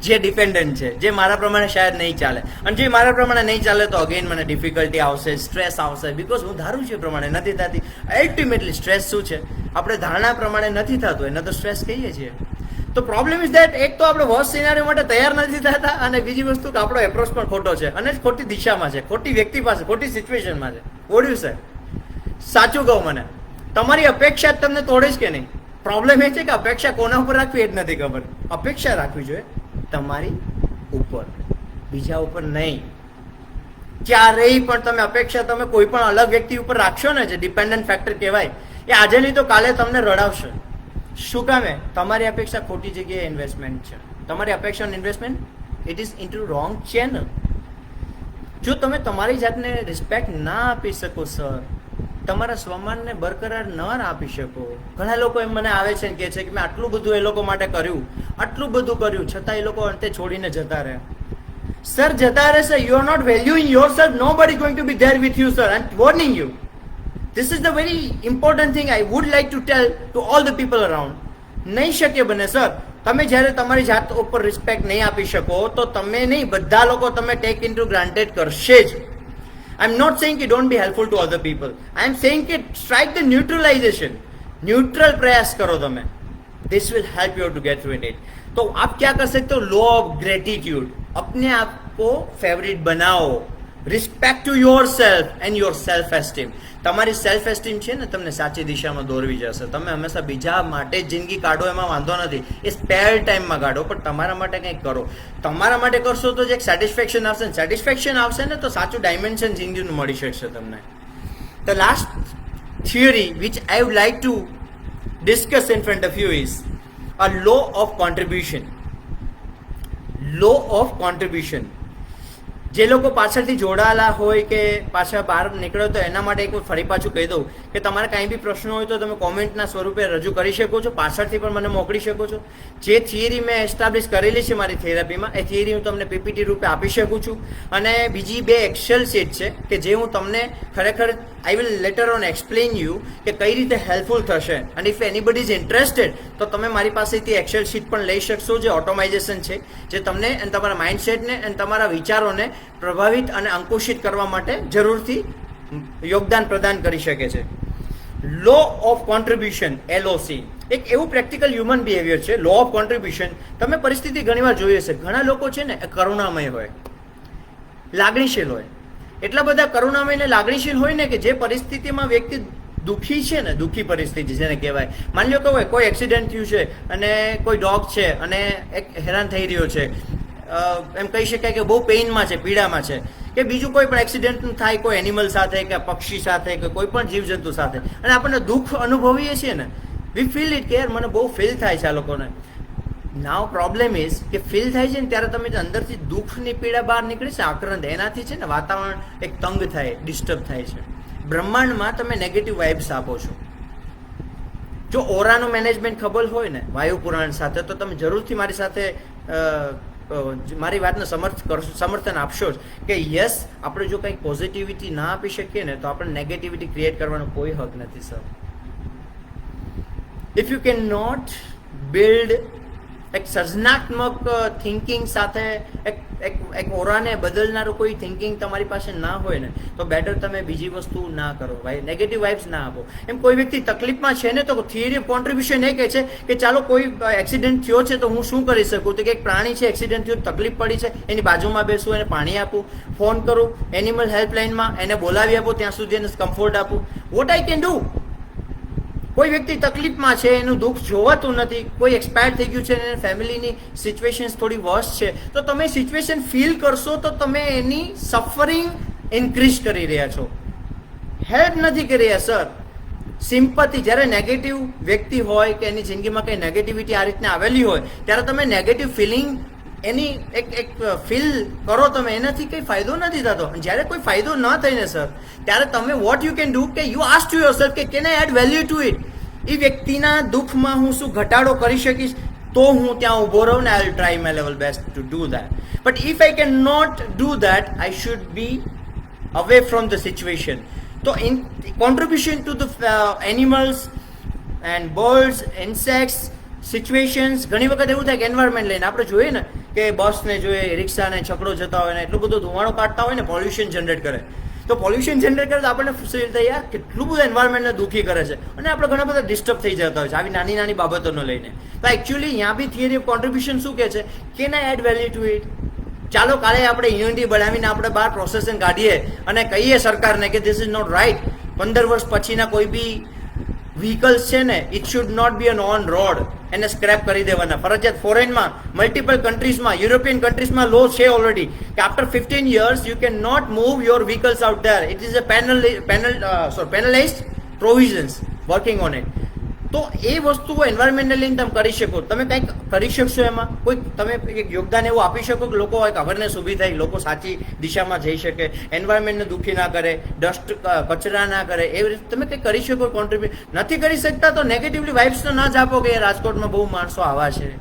જે ડિપેન્ડન્ટ છે, જે મારા પ્રમાણે શાયદ નહીં ચાલે. અને જે મારા પ્રમાણે નહીં ચાલે તો અગેન મને ડિફિકલ્ટી આવશે, સ્ટ્રેસ આવશે, બિકોઝ હું ધારું છું એ પ્રમાણે નથી થતી. અલ્ટિમેટલી સ્ટ્રેસ શું છે? આપણે ધારણા પ્રમાણે નથી થતું એને તો સ્ટ્રેસ કહીએ છીએ. તો પ્રોબ્લેમ ઇઝ દેટ એક તો આપણે વર્સ્ટ સિનારીઓ માટે તૈયાર નથી થતા, અને બીજી વસ્તુ કે આપણો એપ્રોચ પણ ખોટો છે, અને ખોટી દિશામાં છે, ખોટી વ્યક્તિ પાસે, ખોટી સિચ્યુએશનમાં છે. What you say? સાચું કહું, મને તમારી અપેક્ષા જ તમને તોડે છે કે નહીં? પ્રોબ્લેમ એ છે કે અપેક્ષા કોના ઉપર રાખવી એ જ નથી ખબર. અપેક્ષા રાખવી જોઈએ તમારી ઉપર, બીજા ઉપર નહીં. ક્યારેય પણ તમે અપેક્ષા તમે કોઈ પણ અલગ વ્યક્તિ ઉપર રાખશો ને, જે ડિપેન્ડન્ટ ફેક્ટર કહેવાય, એ આજે નહીં તો કાલે તમને રડાવશે. શું કામે? તમારી અપેક્ષા ખોટી જગ્યાએ ઇન્વેસ્ટમેન્ટ છે. તમારી અપેક્ષા investment it is into wrong channel. જો તમે તમારી જાતને રિસ્પેક્ટ ના આપી શકો સર, તમારા સ્વમાનને બરકરાર ન આપી શકો. ઘણા લોકો એમ મને આવે છે અને કહે છે કે મેં આટલું બધું એ લોકો માટે કર્યું, આટલું બધું કર્યું, છતાં એ લોકો અંતે છોડીને જતા રહ્યા. સર જતા રહેશે. You are not valuing yourself. Nobody is going to be there with you sir. I am warning you. This is the very important thing I would like to tell to all the people around. નહીં શક્ય બને sir. તમે જ્યારે તમારી જાત ઉપર respect નહીં આપી શકો તો તમે નહીં, બધા લોકો તમે ટેક ઇન ટુ ગ્રાન્ટેડ કરશે જ. I'm not saying कि don't be helpful to other people. I'm saying कि strike the neutralization. Neutral प्रयास करो તમે. This will help you to get through it. तो आप क्या कर सकते हो? Law of gratitude. अपने आप को फेवरेट बनाओ. Respect to yourself and your self-esteem. તમારી સેલ્ફ એસ્ટીમ છે ને તમને સાચી દિશામાં દોરવી જશે. તમે હંમેશા બીજા માટે જ જિંદગી કાઢો એમાં વાંધો નથી, એ સ્પેર ટાઈમમાં કાઢો, પણ તમારા માટે કંઈક કરો. તમારા માટે કરશો તો જે એક સેટિસ્ફેક્શન આવશે ને, સેટિસ્ફેક્શન આવશે ને તો સાચું ડાયમેન્શન જિંદગીનું મળી શકશે તમને. The last theory which I would like to discuss in front of you is a law of contribution. Law of contribution. જે લોકો પાછળથી જોડાયેલા હોય કે પાછા બહાર નીકળો તો એના માટે એક ફરી પાછું કહી દઉં કે તમારે કાંઈ બી પ્રશ્નો હોય તો તમે કોમેન્ટના સ્વરૂપે રજૂ કરી શકો છો, પાછળથી પણ મને મોકલી શકો છો. જે થિયરી મેં એસ્ટાબ્લિશ કરેલી છે મારી થેરાપીમાં, એ થિયરી હું તમને પીપીટી રૂપે આપી શકું છું. અને બીજી 2 એક્સેલ શીટ છે કે જે હું તમને ખરેખર I will letter on explain you કે કઈ રીતે હેલ્પફુલ થશે. અને ઇફ એનીબડી ઇઝ ઇન્ટરેસ્ટેડ તો તમે મારી પાસેથી એક્સેલ શીટ પણ લઈ શકશો, જે ઓટોમાઇઝેશન છે, જે તમને અને તમારા માઇન્ડસેટને અને તમારા વિચારોને પ્રભાવિત અને અંકુશિત કરવા માટે જરૂરથી યોગદાન પ્રદાન કરી શકે છે. લો ઓફ કોન્ટ્રીબ્યુશન, LOC, એક એવું પ્રેક્ટિકલ હ્યુમન બિહેવિયર છે. લો ઓફ કોન્ટ્રીબ્યુશન, તમે પરિસ્થિતિ ઘણીવાર જોઈએ છે, ઘણા લોકો છે ને એ કરુણામય હોય, લાગણીશીલ હોય. એટલા બધા કરુણામય ને લાગણીશીલ હોય ને કે જે પરિસ્થિતિમાં વ્યક્તિ દુઃખી છે ને, દુઃખી પરિસ્થિતિ જેને કહેવાય, માની લો કે હોય કોઈ એક્સિડન્ટ થયું છે અને કોઈ ડોગ છે અને એક હેરાન થઈ રહ્યો છે, એમ કહી શકાય કે બહુ પેઇનમાં છે, પીડામાં છે, કે બીજું કોઈ પણ એક્સિડન્ટ થાય કોઈ એનિમલ સાથે કે પક્ષી સાથે કે કોઈ પણ જીવજંતુ સાથે, અને આપણને દુઃખ અનુભવીએ છીએ ને, વી ફીલ ઇટ કે યાર મને બહુ ફીલ થાય છે આ લોકોને. નાવ પ્રોબ્લેમ ઇઝ કે ફીલ થાય છે ને ત્યારે તમે અંદરથી દુઃખની પીડા બહાર નીકળી છે, આક્રંદ, એનાથી છે ને વાતાવરણ એક તંગ થાય, ડિસ્ટર્બ થાય છે. બ્રહ્માંડમાં તમે નેગેટિવ વાઇબ્સ આપો છો. જો ઓરાનું મેનેજમેન્ટ ખબર હોય ને વાયુ પુરાણ સાથે, તો તમે જરૂરથી મારી સાથે મારી વાતને સમર્થન આપશો જ કે યસ, આપણે જો કંઈક પોઝિટિવિટી ના આપી શકીએ ને તો આપણે નેગેટિવિટી ક્રિએટ કરવાનો કોઈ હક નથી sir. If you can not build એક સર્જનાત્મક થિંકિંગ સાથે એક ઓરાને બદલનારું કોઈ થિંકિંગ તમારી પાસે ના હોય ને તો બેટર તમે બીજી વસ્તુ ના કરો ભાઈ, નેગેટિવ વાઇબ્સ ના આપો. એમ કોઈ વ્યક્તિ તકલીફમાં છે ને તો થિયરી ઓફ કોન્ટ્રીબ્યુશન એ કહે છે કે ચાલો કોઈ એક્સિડન્ટ થયો છે તો હું શું કરી શકું, તો કે એક પ્રાણી છે, એક્સિડન્ટ થયો, તકલીફ પડી છે, એની બાજુમાં બેસું, એને પાણી આપું, ફોન કરું એનિમલ હેલ્પલાઇનમાં, એને બોલાવી આપું, ત્યાં સુધી એને કમ્ફર્ટ આપું. Vote I can do. કોઈ વ્યક્તિ તકલીફમાં છે, એનું દુઃખ જોવાતું નથી, કોઈ એક્સપાયર થઈ ગયું છે અને ફેમિલીની સિચ્યુએશન થોડી વર્સ છે, તો તમે સિચ્યુએશન ફીલ કરશો તો તમે એની સફરિંગ ઇન્ક્રીઝ કરી રહ્યા છો, હેલ્પ નથી કરી રહ્યા સર. સિમ્પથી, જ્યારે નેગેટિવ વ્યક્તિ હોય કે એની જિંદગીમાં કંઈ નેગેટિવિટી આ રીતના આવેલી હોય ત્યારે તમે નેગેટિવ ફિલિંગ એની એક ફીલ કરો તમે, એનાથી કંઈ ફાયદો નથી થતો. જ્યારે કોઈ ફાયદો ન થઈને સર ત્યારે તમે વોટ યુ કેન ડુ કે યુ આસ્ક ટુ યોરસેલ્ફ કે can I add value to it. એ વ્યક્તિના દુઃખમાં હું શું ઘટાડો કરી શકીશ તો હું ત્યાં ઊભો રહું ને I will try my level best to do that. But if I can not do that I should be away from the situation. તો in contribution to the animals and birds, insects, situations, ઘણી વખત એવું થાય કે environment લઈને આપણે જોઈએ ને કે બસને જોઈએ, રિક્ષાને છકડો જતા હોય ને એટલું બધું ધુમાડો કાઢતા હોય ને, પોલ્યુશન જનરેટ કરે, તો પોલ્યુશન જનરેટ કરે તો આપણને ફીલ થાય યાર કેટલું બધું એન્વાયરમેન્ટને દુઃખી કરે છે, અને આપણે ઘણા બધા ડિસ્ટર્બ થઈ જતા હોય છે આવી નાની નાની બાબતોને લઈને. તો એકચ્યુઅલી અહીંયા બી થિયરી ઓફ કોન્ટ્રીબ્યુશન શું કહે છે, can I add value to it. ચાલો કાલે આપણે યુનિટી બનાવીને આપણે બહાર પ્રોસેસન કાઢીએ અને કહીએ સરકારને કે ધીસ ઇઝ નોટ રાઇટ. 15 વર્ષ પછીના કોઈ બી વ્હીકલ્સ છે ને it should not be an on road, એને સ્ક્રેપ કરી દેવાના ફરજિયાત. ફોરેનમાં મલ્ટિપલ કન્ટ્રીઝમાં, યુરોપિયન કન્ટ્રીઝમાં લો છે ઓલરેડી કે after 15 years you can not move your vehicles out there. It is a penalized provisions working on it. તો એ વસ્તુઓ એન્વાયરમેન્ટને લઈને તમે કરી શકો, તમે કંઈક કરી શકશો એમાં, કોઈ તમે એક યોગદાન એવું આપી શકો કે લોકો એક અવેરનેસ ઊભી થાય, લોકો સાચી દિશામાં જઈ શકે, એન્વાયરમેન્ટને દુઃખી ના કરે, ડસ્ટ કચરા ના કરે, એવી રીતે તમે કંઈક કરી શકો. કોન્ટ્રીબ્યુટ નથી કરી શકતા તો નેગેટિવલી વાઇબ્સ તો ના જ આપો કે રાજકોટમાં બહુ માણસો આવા છે,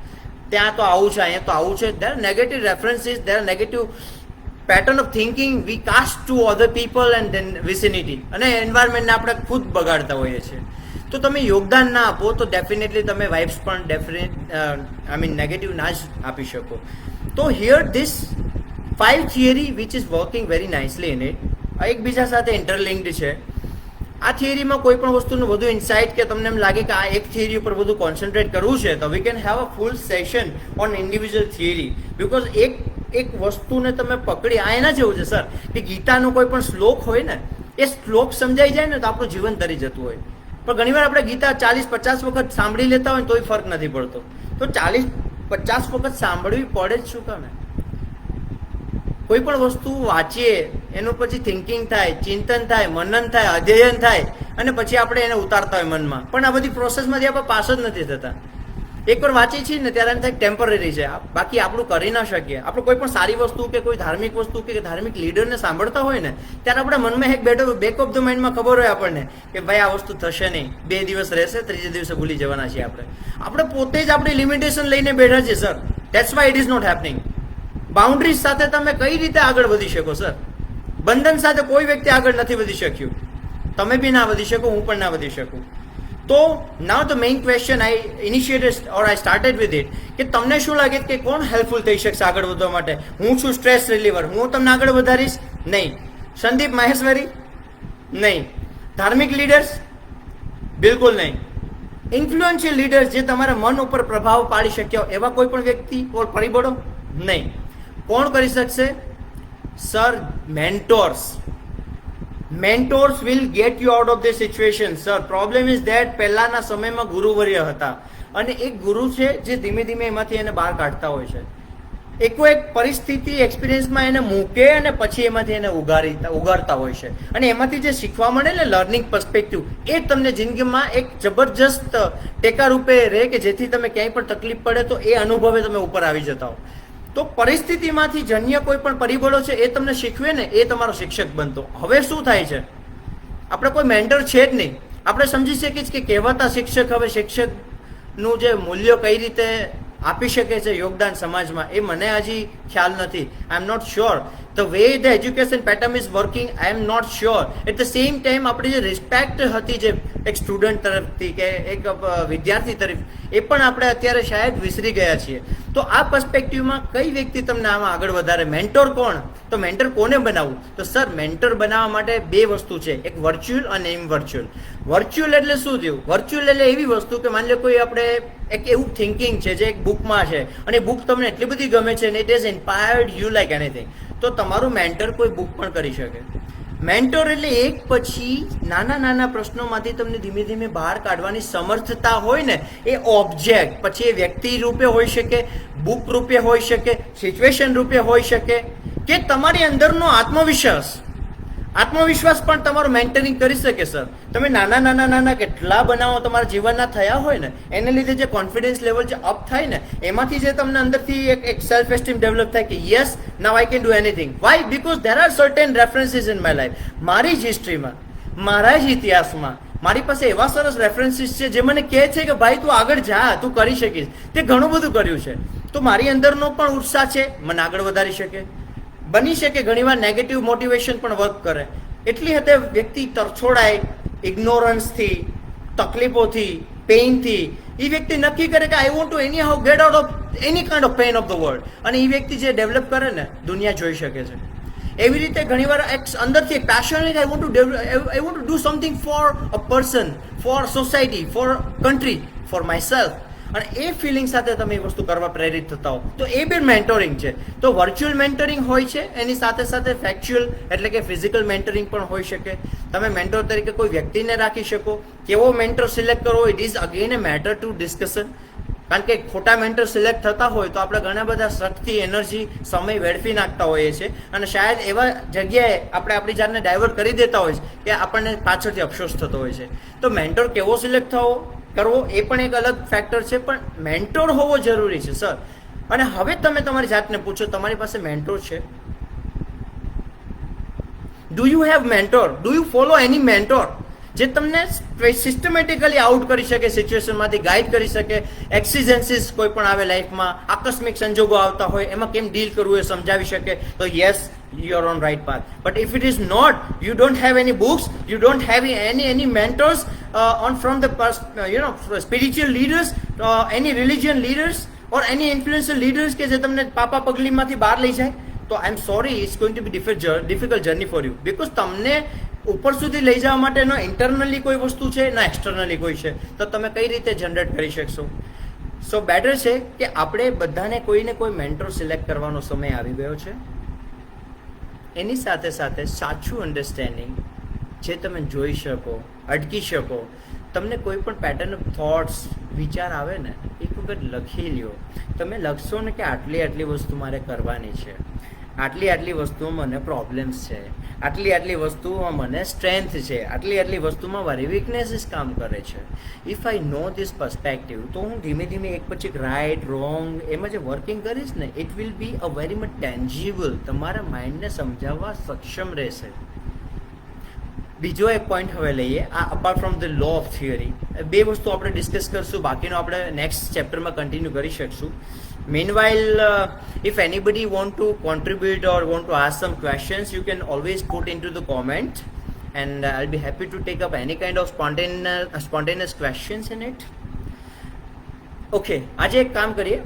ત્યાં તો આવું છે, અહીંયા તો આવું છે. Their negative references, their negative pattern of thinking we cast to other people and then vicinity, અને એન્વાયરમેન્ટને આપણે ખુદ બગાડતા હોઈએ છીએ. તો તમે યોગદાન ના આપો તો ડેફિનેટલી તમે વાઇબ્સ પણ નેગેટિવ ના જ આપી શકો. તો here this 5 theory which is working very nicely in it, એકબીજા સાથે ઇન્ટરલિંક્ડ છે. આ થિયરીમાં કોઈ પણ વસ્તુનું વધુ ઇન્સાઇટ કે તમને એમ લાગે કે આ એક થિયરી ઉપર બધું કોન્સન્ટ્રેટ કરવું છે તો we can have a full session on individual theory. Because એક વસ્તુને તમે પકડી, આ એના જેવું છે સર કે ગીતાનો કોઈ પણ શ્લોક હોય ને એ શ્લોક સમજાઈ જાય ને તો આપણું જીવન તરી જતું હોય. પણ ઘણીવાર આપણે ગીતા 40-50 વખત સાંભળી લેતા હોય તોય ફરક નથી પડતો. તો 40-50 વખત સાંભળવી પડે જ શું કામે? કોઈ પણ વસ્તુ વાંચીએ, એનું પછી થિંકિંગ થાય, ચિંતન થાય, મનન થાય, અધ્યયન થાય, અને પછી આપણે એને ઉતારતા હોય મનમાં. પણ આ બધી પ્રોસેસમાંથી આપણે પાસ જ નથી થતા. એકવાર વાંચીએ છીએ ને ત્યારે એમ થાય ટેમ્પરરી છે, બાકી આપણું કરી ના શકીએ. આપણે કોઈ પણ સારી વસ્તુ કે કોઈ ધાર્મિક વસ્તુ કે ધાર્મિક લીડરને સાંભળતા હોય ને ત્યારે આપણા મનમાં એક બેક ઓફ ધ માઇન્ડમાં ખબર હોય આપણને કે ભાઈ આ વસ્તુ થશે નહીં, 2 દિવસ રહેશે, 3જે દિવસે ભૂલી જવાના છીએ આપણે પોતે જ આપણી લિમિટેશન લઈને બેઠા છીએ sir. That's why it is not happening. Boundaries સાથે તમે કઈ રીતે આગળ વધી શકો સર? બંધન સાથે કોઈ વ્યક્તિ આગળ નથી વધી શક્યું, તમે બી ના વધી શકો, હું પણ ના વધી શકું. તો નાઉ the main question I initiated or I started with it કે તમને શું લાગે કે કોણ હેલ્પફુલ થઈ શકશે આગળ વધવા માટે? હું છું સ્ટ્રેસ રિલીવર, હું તમને આગળ વધારીશ? નહીં. સંદીપ માહેશ્વરી? નહીં. ધાર્મિક લીડર્સ? બિલકુલ નહીં. ઇન્ફ્લુએન્શિયલ લીડર્સ જે તમારા મન ઉપર પ્રભાવ પાડી શક્યા હોય એવા કોઈ પણ વ્યક્તિ ઓર પરિબળો નહીં. કોણ કરી શકશે? Sir, mentors. Mentors will get you out of the situation. Sir, problem is that પહેલાના સમયમાં ગુરુવર્ય હતા અને એક ગુરુ છે જે ધીમે ધીમે એમાંથી એને બહાર કાઢતા હોય છે. એકો એક પરિસ્થિતિ એક્સપિરિયન્સમાં એને મૂકે અને પછી એમાંથી એને ઉગાડતા હોય છે અને એમાંથી જે શીખવા મળે ને લર્નિંગ પર્સપેક્ટિવ, એ તમને જિંદગીમાં એક જબરજસ્ત ટેકા રૂપે રહે કે જેથી તમે ક્યાંય પણ તકલીફ પડે તો એ અનુભવે તમે ઉપર આવી જતા હો. તો પરિસ્થિતિમાંથી જન્ય કોઈ પણ પરિબળો છે એ તમને શીખવે ને એ તમારો શિક્ષક બનતો. હવે શું થાય છે? આપણે કોઈ મેન્ટર છે જ નહીં. આપણે સમજી શકીએ છીએ કે કહેવાતા શિક્ષક હવે શિક્ષકનું જે મૂલ્ય કઈ રીતે આપી શકે છે યોગદાન સમાજમાં, એ મને હજી ખ્યાલ નથી. I am not sure the way the education pattern is working. I am not sure. At the same time આપણી જે રિસ્પેક્ટ હતી જે એક સ્ટુડન્ટ તરફથી કે એક વિદ્યાર્થી તરફ, એ પણ આપણે અત્યારે શાયદ વિસરી ગયા છીએ. તો આ પર્સપેક્ટિવમાં કઈ વ્યક્તિ તમને આમાં આગળ વધારે? મેન્ટોર કોણ? તો મેન્ટર કોને બનાવવું? તો સર, મેન્ટર બનાવવા માટે બે વસ્તુ છે, એક વર્ચ્યુઅલ અને ઇનવર્ચ્યુઅલ. વર્ચ્યુઅલ એટલે શું થયું? વર્ચ્યુઅલ એટલે એવી વસ્તુ કે માની લો કોઈ આપણે એક એવું થિંકિંગ છે જે એક બુકમાં છે અને બુક તમને એટલી બધી ગમે છે ને it is inspired you like anything, તો તમારું મેન્ટર કોઈ બુક પણ કરી શકે. મેન્ટોર એટલે એક પછી નાના નાના પ્રશ્નોમાંથી તમને ધીમે ધીમે બહાર કાઢવાની સમર્થતા હોય ને, એ ઓબ્જેક્ટ પછી એ વ્યક્તિ રૂપે હોઈ શકે, બુક રૂપે હોઈ શકે, સિચ્યુએશન રૂપે હોઈ શકે, કે તમારી અંદરનો આત્મવિશ્વાસ પણ તમારું મેન્ટરિંગ કરી શકે. સર, તમે નાના કેટલા બનાવો તમારા જીવનના થયા હોય ને, એને લીધે જે કોન્ફિડન્સ લેવલ જે અપ થાય ને, એમાંથી જે તમને અંદરથી એક સેલ્ફ એસ્ટીમ ડેવલપ થાય કે yes, now I can do anything. Why? Because there are certain references in my life. મારી જ હિસ્ટ્રીમાં, મારા જ ઇતિહાસમાં મારી પાસે એવા સરસ રેફરન્સીસ છે જે મને કહે છે કે ભાઈ તું આગળ જા, તું કરી શકીશ. તે ઘણું બધું કર્યું છે. તો મારી અંદરનો પણ ઉત્સાહ છે, મને આગળ વધારી શકે. બની શકે ઘણીવાર નેગેટિવ મોટિવેશન પણ વર્ક કરે. એટલી હદે વ્યક્તિ તરછોડાય ઇગ્નોરન્સથી, તકલીફોથી, પેઇનથી. એ વ્યક્તિ નક્કી કરે કે આઈ want two any how gate out of any kind of pain of the world, અને એ વ્યક્તિ જે ડેવલપ કરે ને, દુનિયા જોઈ શકે છે. એવી રીતે ઘણીવાર એક અંદરથી એક passion I want to do something for a person, for society, for country, for myself, અને એ ફિલિંગ સાથે તમે એ વસ્તુ કરવા પ્રેરિત થતા હો, તો એ બી મેન્ટોરિંગ છે. તો વર્ચ્યુઅલ મેન્ટરિંગ હોય છે, એની સાથે સાથે ફેક્ચ્યુઅલ એટલે કે ફિઝિકલ મેન્ટરિંગ પણ હોઈ શકે. તમે મેન્ટોર તરીકે કોઈ વ્યક્તિને રાખી શકો. કેવો મેન્ટર સિલેક્ટ કરવો, it is again a matter to discussion. કારણ કે ખોટા મેન્ટર સિલેક્ટ થતા હોય તો આપણે ઘણા બધા શક્તિ, એનર્જી, સમય વેડફી નાખતા હોઈએ છીએ અને શાયદ એવા જગ્યાએ આપણે આપણી જાતને ડાયવર્ટ કરી દેતા હોય છે કે આપણને પાછળથી અફસોસ થતો હોય છે. તો મેન્ટોર કેવો સિલેક્ટ કરવો એ પણ એક અલગ ફેક્ટર છે, પણ મેન્ટોર હોવો જરૂરી છે. સર, અને હવે તમે તમારી જાતને પૂછો, તમારી પાસે મેન્ટોર છે? Do you have mentor? Do you follow any mentor જે તમને સિસ્ટમેટિકલી આઉટ કરી શકે, સિચ્યુએશનમાંથી ગાઈડ કરી શકે, એક્સિજન્સીસ કોઈ પણ આવે લાઈફમાં, આકસ્મિક સંજોગો આવતા હોય એમાં કેમ ડીલ કરવું એ સમજાવી શકે, તો yes, you are on right path. But if it is not, you don't have any books, you don't have any mentors from the spiritual leaders, any religion leaders or any influential leaders કે જે તમને પાપા પગલીમાંથી બહાર લઈ જાય, તો I am sorry, it's going to be difficult journey for you, because તમને ઉપર સુધી લઈ જવા માટે ન ઇન્ટરનલી કોઈ વસ્તુ છે ન એક્સટર્નલી કોઈ છે, તો તમે કઈ રીતે જનરેટ કરી શકશો? સો બેટર છે કે આપણે બધાને કોઈને કોઈ મેન્ટર સિલેક્ટ કરવાનો સમય આવી ગયો છે. એની સાથે સાથે સાચું અન્ડરસ્ટેન્ડિંગ જે તમે જોઈ શકો, અટકી શકો, તમને કોઈ પણ પેટર્ન ઓફ થોટ્સ, વિચાર આવે ને, એક વખત લખી લ્યો. તમે લખશો ને કે આટલી વસ્તુ મારે કરવાની છે, આટલી વસ્તુમાં મને પ્રોબ્લેમ્સ છે, આટલી વસ્તુમાં મને સ્ટ્રેન્થ છે, આટલી વસ્તુમાં મારી વીકનેસીસ કામ કરે છે. If I know this perspective, તો હું ધીમે ધીમે એક પછી રાઈટ, રોંગ એમાં જે વર્કિંગ કરીશ ને, it will be a very much tangible, તમારા માઇન્ડને સમજાવવા સક્ષમ રહેશે. બીજો એક પોઈન્ટ હવે લઈએ, આ apart from the law of theory. બે વસ્તુ આપણે ડિસ્કસ કરશું, બાકીનો આપણે નેક્સ્ટ ચેપ્ટરમાં કન્ટિન્યુ કરી શકશું. Meanwhile, if anybody want to contribute or want to ask some questions, you can always put into the comment, and I'll be happy to take up any kind of spontaneous questions in it. Okay, આજે એક કામ કરીએ,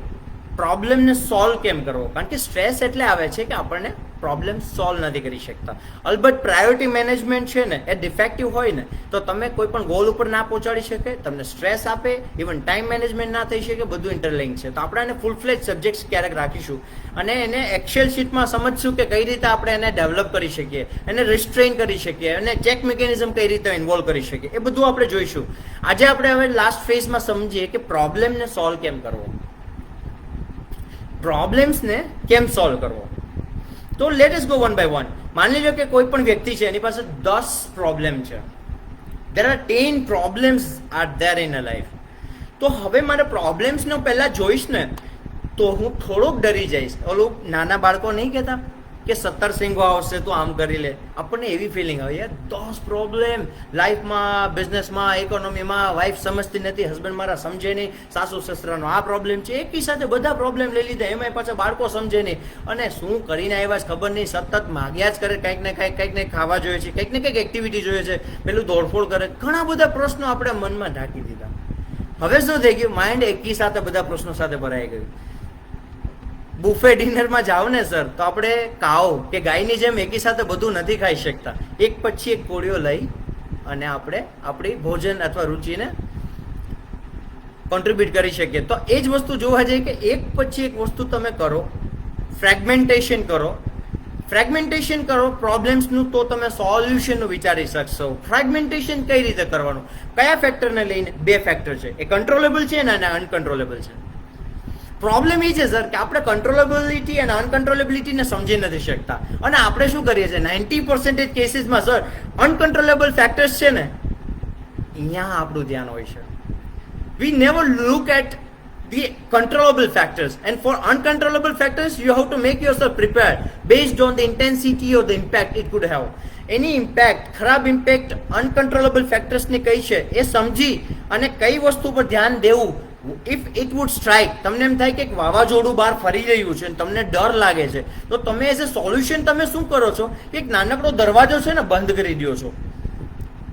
પ્રોબ્લેમને solve કેમ કરવો, કારણ કે stress એટલે આવે છે કે આપણને પ્રોબ્લેમ સોલ્વ નથી કરી શકતા. અલબત્ત પ્રાયોરિટી મેનેજમેન્ટ છે ને એ ડિફેક્ટિવ હોય ને તો તમે કોઈ પણ ગોલ ઉપર ના પહોંચાડી શકે, તમને સ્ટ્રેસ આપે, ઇવન ટાઈમ મેનેજમેન્ટ ના થઈ શકે, બધું ઇન્ટરલિંક છે. તો આપણે એને ફૂલ ફ્લેજ સબ્જેક્ટ્સ ક્યારેક રાખીશું અને એને એક્સેલ શીટમાં સમજશું કે કઈ રીતે આપણે એને ડેવલપ કરી શકીએ, એને રિસ્ટ્રેઇન કરી શકીએ, અને ચેક મિકેનિઝમ કઈ રીતે ઇન્વોલ્વ કરી શકીએ, એ બધું આપણે જોઈશું. આજે આપણે હવે લાસ્ટ ફેઝમાં સમજીએ કે પ્રોબ્લેમને સોલ્વ કેમ કરવો, પ્રોબ્લેમ્સને કેમ સોલ્વ કરવો. તો let us go one by one. માની લો કે કોઈ પણ વ્યક્તિ છે, એની પાસે 10 પ્રોબ્લેમ છે. there are 10 problems are there in a life. તો હવે મારે પ્રોબ્લેમ્સનો પહેલા જોઈશ ને તો હું થોડોક ડરી જઈશ. ઓલું નાના બાળકો નહીં કહેતા કે 17 સિંગો આવશે તો આમ કરી લે, આપણને એવી ફિલિંગ આવે યાર 10 પ્રોબ્લેમ લાઈફમાં, બિઝનેસમાં, ઇકોનોમીમાં, વાઈફ સમજતી નથી, હસબન્ડ મારા સમજે નહીં, સાસુ સસરાનો આ પ્રોબ્લેમ છે, એકી સાથે બધા પ્રોબ્લેમ લઈ લીધા, એમાં પાછા બાળકો સમજે નહીં, અને શું કરીને આવ્યા છે ખબર નહીં, સતત માગ્યા જ કરે, કંઈક ને કંઈક ખાવા જોઈએ છે, કંઈક ને કંઈક એક્ટિવિટી જોઈએ છે, પેલું દોડફોડ કરે, ઘણા બધા પ્રશ્નો આપણે મનમાં ઢાંકી દીધા. હવે શું થઈ ગયું, માઇન્ડ એકી સાથે બધા પ્રશ્નો સાથે ભરાઈ ગયું. બુફે ડિનરમાં જાઓ ને સર તો આપણે કાઉ કે ગાયની જેમ એકી સાથે બધું નથી ખાઈ શકતા, એક પછી એક કોળીઓ લઈ અને આપણે આપણી ભોજન અથવા રુચિને કોન્ટ્રીબ્યુટ કરી શકીએ. તો એ જ વસ્તુ જોવા જઈએ કે એક પછી એક વસ્તુ તમે કરો, ફ્રેગમેન્ટેશન કરો પ્રોબ્લેમ્સનું, તો તમે સોલ્યુશનનું વિચારી શકશો. ફ્રેગમેન્ટેશન કઈ રીતે કરવાનું, કયા ફેક્ટરને લઈને? 2 ફેક્ટર છે, એ કંટ્રોલેબલ છે અને અનકન્ટ્રોલેબલ છે. પ્રોબ્લેમ એ છે સર કે આપણે કંટ્રોલેબિલિટી અને અનકન્ટ્રોલેબિલિટીને સમજી નથી શકતા, અને આપણે શું કરીએ છીએ 90% કેસીસમાં સર અનકન્ટ્રોલેબલ ફેક્ટર્સ છે ને અહીંયા આપણું ધ્યાન હોય છે. We never look at the controllable factors, and for uncontrollable factors you have to make yourself prepared based on the intensity or the impact it could have. Any impact, ખરાબ impact uncontrollable factors ને કઈ છે એ સમજી અને કઈ વસ્તુ પર ધ્યાન દેવું. ઇફ ઇટ વુડ સ્ટ્રાઇક, તમને એમ થાય કે એક વાવાઝોડું બહાર ફરી રહ્યું છે અને તમને ડર લાગે છે, તો તમે એઝ એ સોલ્યુશન તમે શું કરો છો કે એક નાનકડો દરવાજો છે ને બંધ કરી દો છો.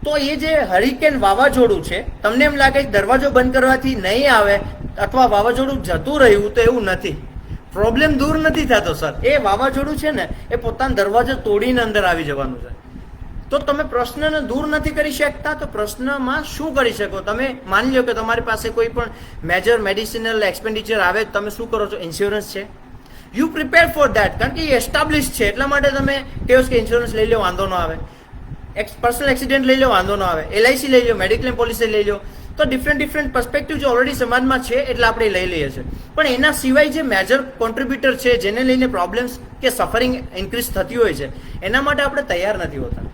તો એ જે હરિકેન વાવાઝોડું છે, તમને એમ લાગે કે દરવાજો બંધ કરવાથી નહીં આવે અથવા વાવાઝોડું જતું રહ્યું, તો એવું નથી. પ્રોબ્લેમ દૂર નથી થતો સર, એ વાવાઝોડું છે ને એ પોતાનો દરવાજો તોડીને અંદર આવી જવાનું છે. તો તમે પ્રશ્નને દૂર નથી કરી શકતા, તો પ્રશ્નમાં શું કરી શકો? તમે માની લો કે તમારી પાસે કોઈ પણ મેજર મેડિસિનલ એક્સપેન્ડિચર આવે, તમે શું કરો છો? ઇન્સ્યોરન્સ છે, યુ પ્રિપેર ફોર ધેટ, કારણ કે એ એસ્ટાબ્લિશ છે, એટલા માટે તમે કહો કે ઇન્સ્યોરન્સ લઈ લો, વાંધો ન આવે. પર્સનલ એક્સિડન્ટ લઈ લો, વાંધો ન આવે. LIC લઈ લો, મેડિક્લેમ પોલિસી લઈ લો. તો ડિફરન્ટ પર્સપેક્ટિવ જે ઓલરેડી સમાજમાં છે એટલે આપણે લઈ લઈએ છીએ. પણ એના સિવાય જે મેજર કોન્ટ્રીબ્યુટર છે, જેને લઈને પ્રોબ્લેમ્સ કે સફરિંગ ઇન્ક્રીઝ થતી હોય છે, એના માટે આપણે તૈયાર નથી હોતા.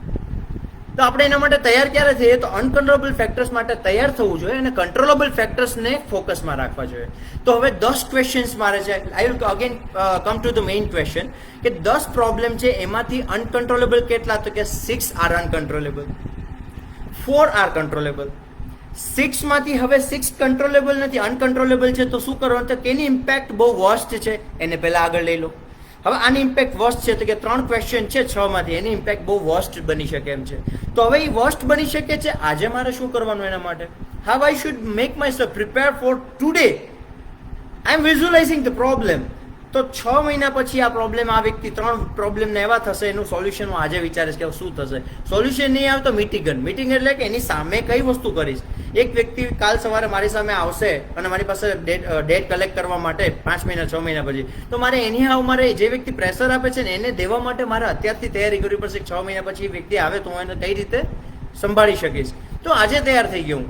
તો આપણે એના માટે તૈયાર ક્યારે થઈએ? તો અનકન્ટ્રોલેબલ ફેક્ટર્સ માટે તૈયાર થવું જોઈએ અને કંટ્રોલેબલ ફેક્ટર્સને ફોકસમાં રાખવા જોઈએ. તો હવે 10 ક્વેશ્ચન્સ મારે છે. I will again come to the main question કે 10 પ્રોબ્લેમ છે, એમાંથી અનકન્ટ્રોલેબલ કેટલા? તો કે 6 આર અનકન્ટ્રોલેબલ, 4 આર કંટ્રોલેબલ. 6 માંથી હવે 6 કંટ્રોલેબલ નથી, અનકન્ટ્રોલેબલ છે. તો શું કરવાનું? તો કેની ઇમ્પેક્ટ બહુ વર્સ્ટ છે એને પહેલા આગળ લઈ લો. હવે આની ઇમ્પેક્ટ વર્સ્ટ છે, તો કે 3 ક્વેશ્ચન છે 6 માંથી, એની ઇમ્પેક્ટ બહુ વર્સ્ટ બની શકે એમ છે. તો હવે એ વર્સ્ટ બની શકે છે, આજે મારે શું કરવાનું એના માટે? How I should make myself prepare for today. I am visualising the problem. તો 6 મહિના પછી આ પ્રોબ્લેમ, આ વ્યક્તિ 3 પ્રોબ્લેમને એવા થશે, એનું સોલ્યુશન હું આજે વિચારીશ કે શું થશે. સોલ્યુશન નહીં આવે તો મિટિંગ એટલે કે એની સામે કઈ વસ્તુ કરીશ. એક વ્યક્તિ કાલ સવારે મારી સામે આવશે અને મારી પાસે ડેટ કલેક્ટ કરવા માટે 5 મહિના 6 મહિના પછી, તો મારે મારે જે વ્યક્તિ પ્રેશર આપે છે ને એને દેવા માટે મારે અત્યારથી તૈયારી કરવી પડશે. 6 મહિના પછી વ્યક્તિ આવે તો હું એને કઈ રીતે સંભાળી શકીશ. તો આજે તૈયાર થઈ ગયું.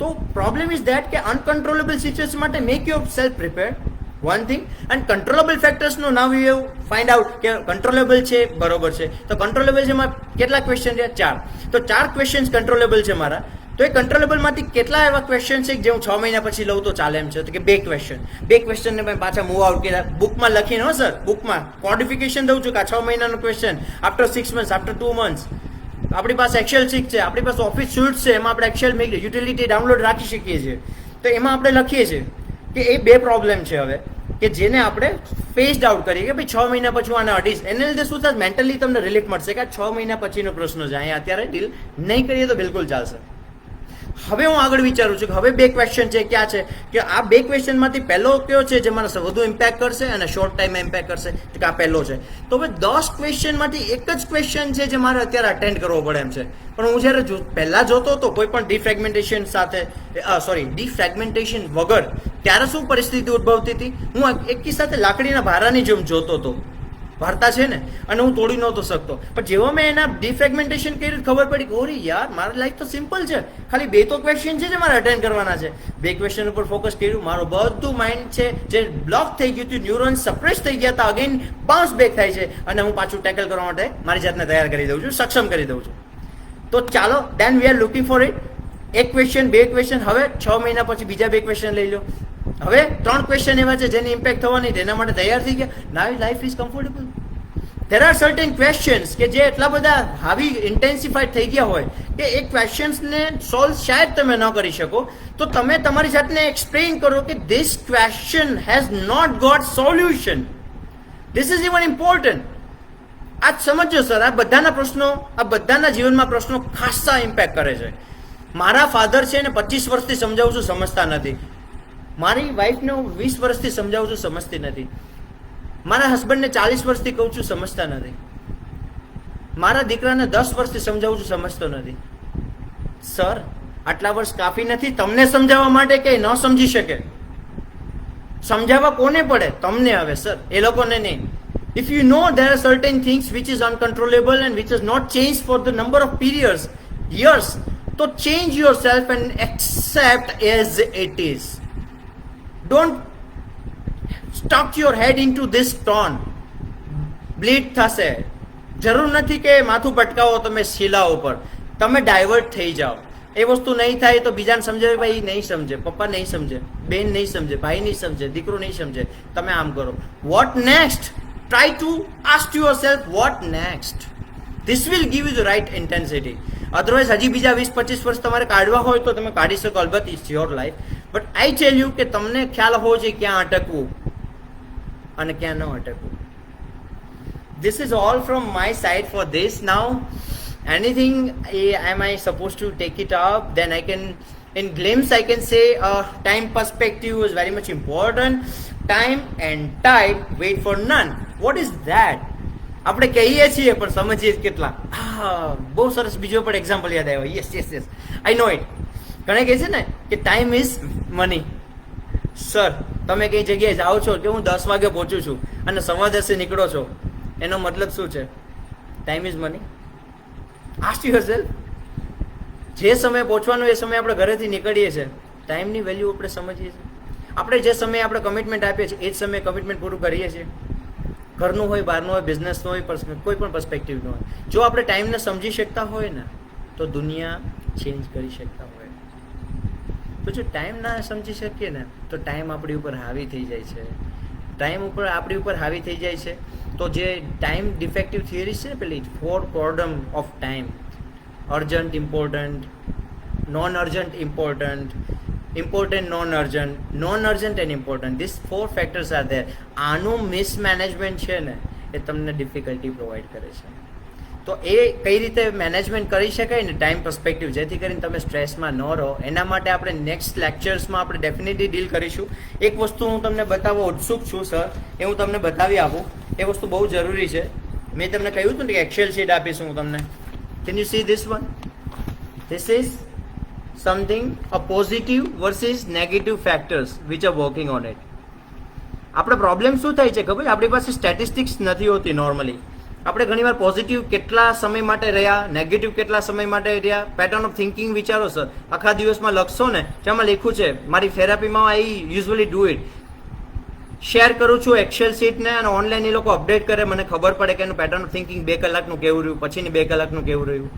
તો પ્રોબ્લેમ ઇઝ ધેટ કે અનકન્ટ્રોલેબલ સિચ્યુએશન માટે make yourself prepare, one thing. And controllable ફેક્ટર્સનું નાવ યુ ફાઇન્ડ આઉટ કે કંટ્રોલેબલ છે, બરોબર છે. તો કંટ્રોલેબલ છે એમાં કેટલા ક્વેશ્ચન છે? 4. તો 4 ક્વેશ્ચન કંટ્રોલેબલ છે મારા. તો એ કંટ્રોલેબલમાંથી કેટલા એવા ક્વેશ્ચન છે જે હું 6 મહિના પછી લઉં તો ચાલે એમ છે? તો કે 2 ક્વેશ્ચનને મેં પાછા મૂવ આઉટ કર્યા, બુકમાં લખીને. હો સર, બુકમાં કોડિફિકેશન દઉં છું કે આ 6 મહિનાનો question after 6 months, after 2 months. આપણી પાસે એક્સેલ શીટ છે, આપણી પાસે ઓફિસ સ્યુટ છે, એમાં આપણે એક્સેલ યુટિલિટી ડાઉનલોડ રાખી શકીએ છીએ. તો એમાં આપણે લખીએ છીએ કે એ 2 પ્રોબ્લેમ છે હવે કે જેને આપણે ફેસ્ડ આઉટ કરીએ કે ભાઈ 6 મહિના પછી આને અડીશ. એને લીધે શું થાય? મેન્ટલી તમને રિલીફ મળશે કે આ 6 મહિના પછીનો પ્રશ્ન છે, અહીંયા અત્યારે ડીલ નહીં કરીએ તો બિલકુલ ચાલશે. હવે હું આગળ વિચારું છું કે હવે બે ક્વેશ્ચન છે ક્યાં છે કે આ બે ક્વેશ્ચનમાંથી પહેલો કયો છે જે મને વધુ ઇમ્પેક્ટ કરશે અને શોર્ટ ટાઈમમાં ઇમ્પેક્ટ કરશે કે આ પહેલો છે. તો હવે 10 ક્વેશ્ચનમાંથી એક જ ક્વેશ્ચન છે જે મારે અત્યારે અટેન્ડ કરવો પડે એમ છે. પણ હું જ્યારે પહેલા જોતો હતો કોઈ પણ ડિફ્રેગમેન્ટેશન સાથે ડિફ્રેગમેન્ટેશન વગર ત્યારે શું પરિસ્થિતિ ઉદ્ભવતી હતી, હું એકી સાથે લાકડીના ભારાની જેમ જોતો હતો. વાર્તા છે ને, અને હું તોડી નહોતો શકતો. પણ જેવો મેં એના ડિફ્રેગમેન્ટેશન કર્યું ખબર પડી કે ઓરી યાર મારા લાઈફ તો સિમ્પલ છે, ખાલી 2 તો ક્વેશ્ચન છે જે મારે અટેન્ડ કરવાના છે. 2 ક્વેશ્ચન ઉપર ફોકસ કર્યું, મારું બધું માઇન્ડ છે જે બ્લોક થઈ ગયું હતું, ન્યુરોન્સ સપ્રેસ થઈ ગયા હતા, અગેન બાઉન્સ બેક થાય છે અને હું પાછું ટેકલ કરવા માટે મારી જાતને તૈયાર કરી દઉં છું, સક્ષમ કરી દઉં છું. તો ચાલો then we are looking for it. 1 question, 2 question, હવે 6 મહિના પછી બીજા 2 ક્વેશ્ચન લઈ લો. હવે 3 ક્વેશ્ચન એવા છે જેની ઇમ્પેક્ટ થવાની, તેના માટે તૈયાર થઈ ગયા. Now life is comfortable. there are certain questions કે જે એટલા બધા હાવી ઇન્ટેન્સિફાઈડ થઈ ગયા હોય કે એ ક્વેશ્ચન્સને સોલ્વ શાયદ તમે ન કરી શકો, તો તમે તમારી જાતને એક્સપ્લેન કરો કે this question has not got solution. This is even important. આજ સમજો સર, આ બધાના પ્રશ્નો, આ બધાના જીવનમાં પ્રશ્નો ખાસા ઇમ્પેક્ટ કરે છે. મારા ફાધર છે ને 25 વર્ષથી સમજાવું છું, સમજતા નથી. મારી વાઈફને હું 20 વર્ષથી સમજાવું છું, સમજતી નથી. મારા હસબન્ડને 40 વર્ષથી કહું છું, સમજતા નથી. મારા દીકરાને 10 વર્ષથી સમજાવું છું, સમજતો નથી. સર, આટલા વર્ષ કાફી નથી તમને સમજાવવા માટે કે ન સમજી શકે? સમજાવવા કોને પડે? તમને. હવે સર, એ લોકોને નહીં. If you know there are certain things which is uncontrollable and which is not changed for the number of periods, years, so change yourself and accept as it is. Don't stuck your head into this stone. Bleed થશે. જરૂર નથી કે માથું પટકાવો તમે શીલા ઉપર, તમે divert થઈ જાઓ. એ વસ્તુ નહીં થાય તો બીજાને સમજાવે, ભાઈ નહીં સમજે, પપ્પા નહીં સમજે, બેન નહીં સમજે, ભાઈ નહીં સમજે, દીકરો નહીં સમજે, તમે આમ કરો. What next? Try to ask yourself what next. This will give you the right intensity. Otherwise હજી બીજા 20-25 વર્ષ તમારે કાઢવા હોય તો તમે કાઢી શકો, અલબત્ત it's your life. But I tell you કે તમને ખ્યાલ હોવો જોઈએ ક્યાં અટકવું અને ક્યાં ન અટકવું. This is all from my side for this. Now anything am I supposed to take it up? Then I can, in glimpse I can say time perspective is very much important. Time and tide wait for none. What is that? આપણે કહીએ છીએ પણ સમજીએ કેટલા. બહુ સરસ બીજો પણ એક્ઝામ્પલ યાદ આવ્યો. Yes I know it. ઘણા કહે છે ને કે ટાઈમ ઇઝ મની. સર, તમે કઈ જગ્યાએ જાઓ છો કે હું 10 વાગે પહોંચું છું અને 10:15 નીકળો છો, એનો મતલબ શું છે? Time is money. Ask yourself. જે સમયે પહોંચવાનું એ સમયે આપણે ઘરેથી નીકળીએ છીએ, ટાઈમની વેલ્યુ આપણે સમજીએ છીએ. આપણે જે સમયે આપણે કમિટમેન્ટ આપીએ છીએ એ જ સમયે કમિટમેન્ટ પૂરું કરીએ છીએ. ઘરનું હોય, બહારનું હોય, બિઝનેસનું હોય, કોઈ પણ પર્સપેક્ટિવનું હોય. જો આપણે ટાઈમને સમજી શકતા હોય ને તો દુનિયા ચેન્જ કરી શકતા હોય. તો જો ટાઈમ ના સમજી શકીએ ને તો ટાઈમ આપણી ઉપર હાવી થઈ જાય છે. ટાઈમ ઉપર આપણી ઉપર હાવી થઈ જાય છે. તો જે ટાઈમ ડિફેક્ટિવ થિયરી છે ને, પેલી 4 quadrant of time, urgent, important, non urgent, important, important, non-urgent and important. These 4 factors are there. આનું મિસમેનેજમેન્ટ છે ને એ તમને ડિફિકલ્ટી પ્રોવાઈડ કરે છે. તો એ કઈ રીતે મેનેજમેન્ટ કરી શકાય ને ટાઈમ પર્સપેક્ટિવ, જેથી કરીને તમે સ્ટ્રેસમાં ન રહો, એના માટે આપણે નેક્સ્ટ લેક્ચર્સમાં આપણે ડેફિનેટલી ડીલ કરીશું. એક વસ્તુ હું તમને બતાવવા ઉત્સુક છું સર, એ હું તમને બતાવી આપું. એ વસ્તુ બહુ જરૂરી છે. મેં તમને કહ્યું હતું ને કે એક્સેલ શીટ આપીશું હું તમને. Can you see this one? This is something, a positive versus negative factors which are working on it. આપણે પ્રોબ્લેમ શું થાય છે ખબર? આપણી પાસે સ્ટેટિસ્ટિક્સ નથી હોતી નોર્મલી. આપણે ઘણીવાર પોઝિટિવ કેટલા સમય માટે રહ્યા, નેગેટિવ કેટલા સમય માટે રહ્યા. પેટર્ન ઓફ થિંકિંગ વિચારો સર, આખા દિવસમાં લખશો ને, જેમાં લખ્યું છે મારી થેરાપીમાં આઈ યુઝ્યુઅલી ડુ ઇટ. શેર કરું છું એક્સેલ શીટને અને ઓનલાઈન એ લોકો અપડેટ કરે, મને ખબર પડે કે એનું પેટર્ન ઓફ થિંકિંગ 2 કલાકનું કેવું રહ્યું, પછીની 2 કલાકનું કેવું રહ્યું.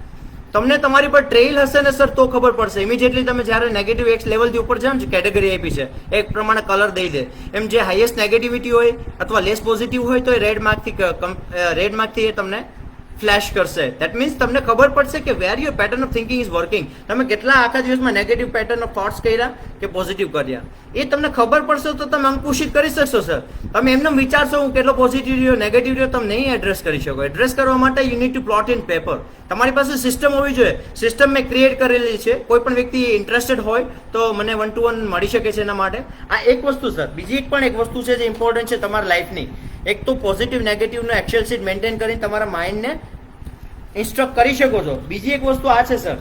તમને તમારી પર ટ્રેઇલ હશે ને સર તો ખબર પડશે. ઇમિડિયેટલી તમે જ્યારે નેગેટિવ એક્સ લેવલથી ઉપર જાઓ ને, કેટેગરી આપી છે એક પ્રમાણે કલર દઈ દે, એમ જે હાઈએસ્ટ નેગેટિવિટી હોય અથવા લેસ પોઝિટિવ હોય તો એ રેડ માર્કથી એ તમને ફ્લેશ કરશે. દેટ મીન્સ તમને ખબર પડશે કે where your pattern of thinking is working. તમે કેટલા આખા દિવસમાં નેગેટિવ પેટર્ન ઓફ થોટ્સ કર્યા, કે પોઝિટિવ કર્યા. એ તમને ખબર પડશે તો તમે અંકુશિત કરી શકશો સર. તમે એમને વિચારશો હું કેટલો પોઝિટિવ રહ્યો નેગેટિવ રહ્યો, તમે નહીં એડ્રેસ કરી શકો. એડ્રેસ કરવા માટે you need two plot in paper. તમારી પાસે સિસ્ટમ હોવી જોઈએ. સિસ્ટમ મેં ક્રિએટ કરેલી છે. કોઈ પણ વ્યક્તિ ઇન્ટરેસ્ટેડ હોય તો મને 1 to 1 મળી શકે છે એના માટે. આ એક વસ્તુ સર. બીજી પણ એક વસ્તુ છે જે ઇમ્પોર્ટન્ટ છે તમારા લાઈફની. એક તો પોઝિટિવ નેગેટિવનો એક્સેલ શીટ મેન્ટેન કરીને તમારા માઇન્ડને ઇન્સ્ટ્રક્ટ કરી શકો છો. બીજી એક વસ્તુ આ છે સર,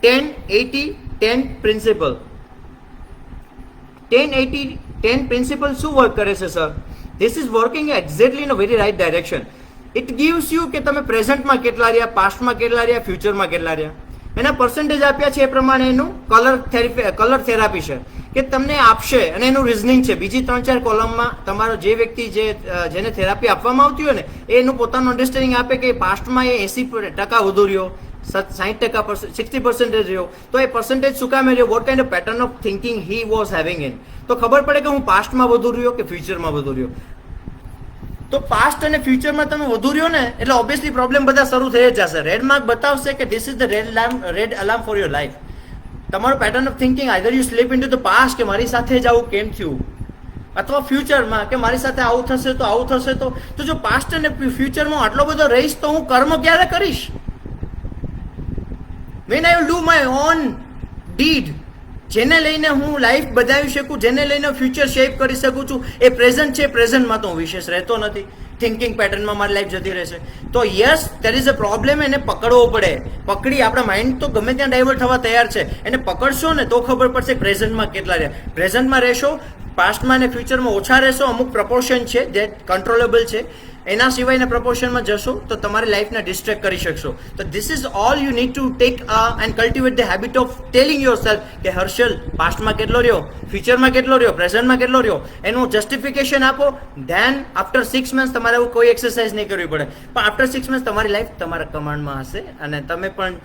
10-80-10 પ્રિન્સિપલ. 10-80-10 પ્રિન્સિપલ શું વર્ક કરે છે sir? This is working exactly in a very right direction. It gives you કે તમે પ્રેઝન્ટમાં કેટલા રહ્યા, પાસ્ટમાં કેટલા રહ્યા, ફ્યુચરમાં કેટલા રહ્યા. એના પર્સન્ટેજ આપ્યા છે એ પ્રમાણે એનું કલર થેરાપી છે કે તમને આપશે અને એનું રિઝનિંગ છે. બીજી 3-4 કોલમમાં તમારો જે વ્યક્તિ જેને થેરાપી આપવામાં આવતી હોય ને એનું પોતાનું અન્ડરસ્ટેન્ડિંગ આપે કે પાસ્ટમાં એ 80% વધુ રહ્યો, 60% 60% રહ્યો, તો એ પર્સન્ટેજ શું કામે રહ્યો, vote kind of pattern of thinking he was having in. તો ખબર પડે કે હું પાસ્ટમાં વધુ રહ્યો કે ફ્યુચરમાં વધુ રહ્યો. તો પાસ્ટ અને ફ્યુચરમાં તમે વધુ રહ્યો ને એટલે ઓબ્વિયસલી પ્રોબ્લેમ બધા શરૂ થઈ જ જશે. રેડ માર્ક બતાવશે કે this is the red alarm for your life. તમારું pattern of thinking either you sleep in to the past કે મારી સાથે જ આવું કેમ થયું, અથવા ફ્યુચરમાં કે મારી સાથે આવું થશે તો આવું થશે. તો જો પાસ્ટ અને ફ્યુચરમાં આટલો બધો રહીશ તો હું કર્મ ક્યારે કરીશ? when I will do my own deed, જેને લઈને હું લાઈફ બધાવી શકું, જેને લઈને ફ્યુચર શેપ કરી શકું છું, એ પ્રેઝન્ટ છે. પ્રેઝન્ટમાં તો હું વિશેષ રહેતો નથી. થિંકિંગ પેટર્નમાં મારી લાઈફ જતી રહેશે. તો yes there is a problem. એને પકડવો પડે. પકડી આપણા માઇન્ડ તો ગમે ત્યાં ડાયવર્ટ થવા તૈયાર છે. એને પકડશો ને તો ખબર પડશે પ્રેઝન્ટમાં કેટલા રહ્યા. પ્રેઝન્ટમાં રહેશો, પાસ્ટમાં અને ફ્યુચરમાં ઓછા રહેશો. અમુક પ્રપોર્શન છે જે કન્ટ્રોલેબલ છે. એના સિવાયના પ્રપોર્શનમાં જશો તો તમારી લાઈફને ડિસ્ટ્રેક્ટ કરી શકશો. તો this is all you need to take and cultivate the habit of telling your self કે હર્ષલ પાસ્ટમાં કેટલો રહ્યો, ફ્યુચરમાં કેટલો રહ્યો, પ્રેઝન્ટમાં કેટલો રહ્યો. એનું જસ્ટિફિકેશન આપો. ધેન આફ્ટર 6 મંથ્સ તમારે એવું કોઈ એક્સરસાઇઝ નહીં કરવી પડે. પણ આફ્ટર 6 મંથ્સ તમારી લાઈફ તમારા કમાન્ડમાં હશે અને તમે પણ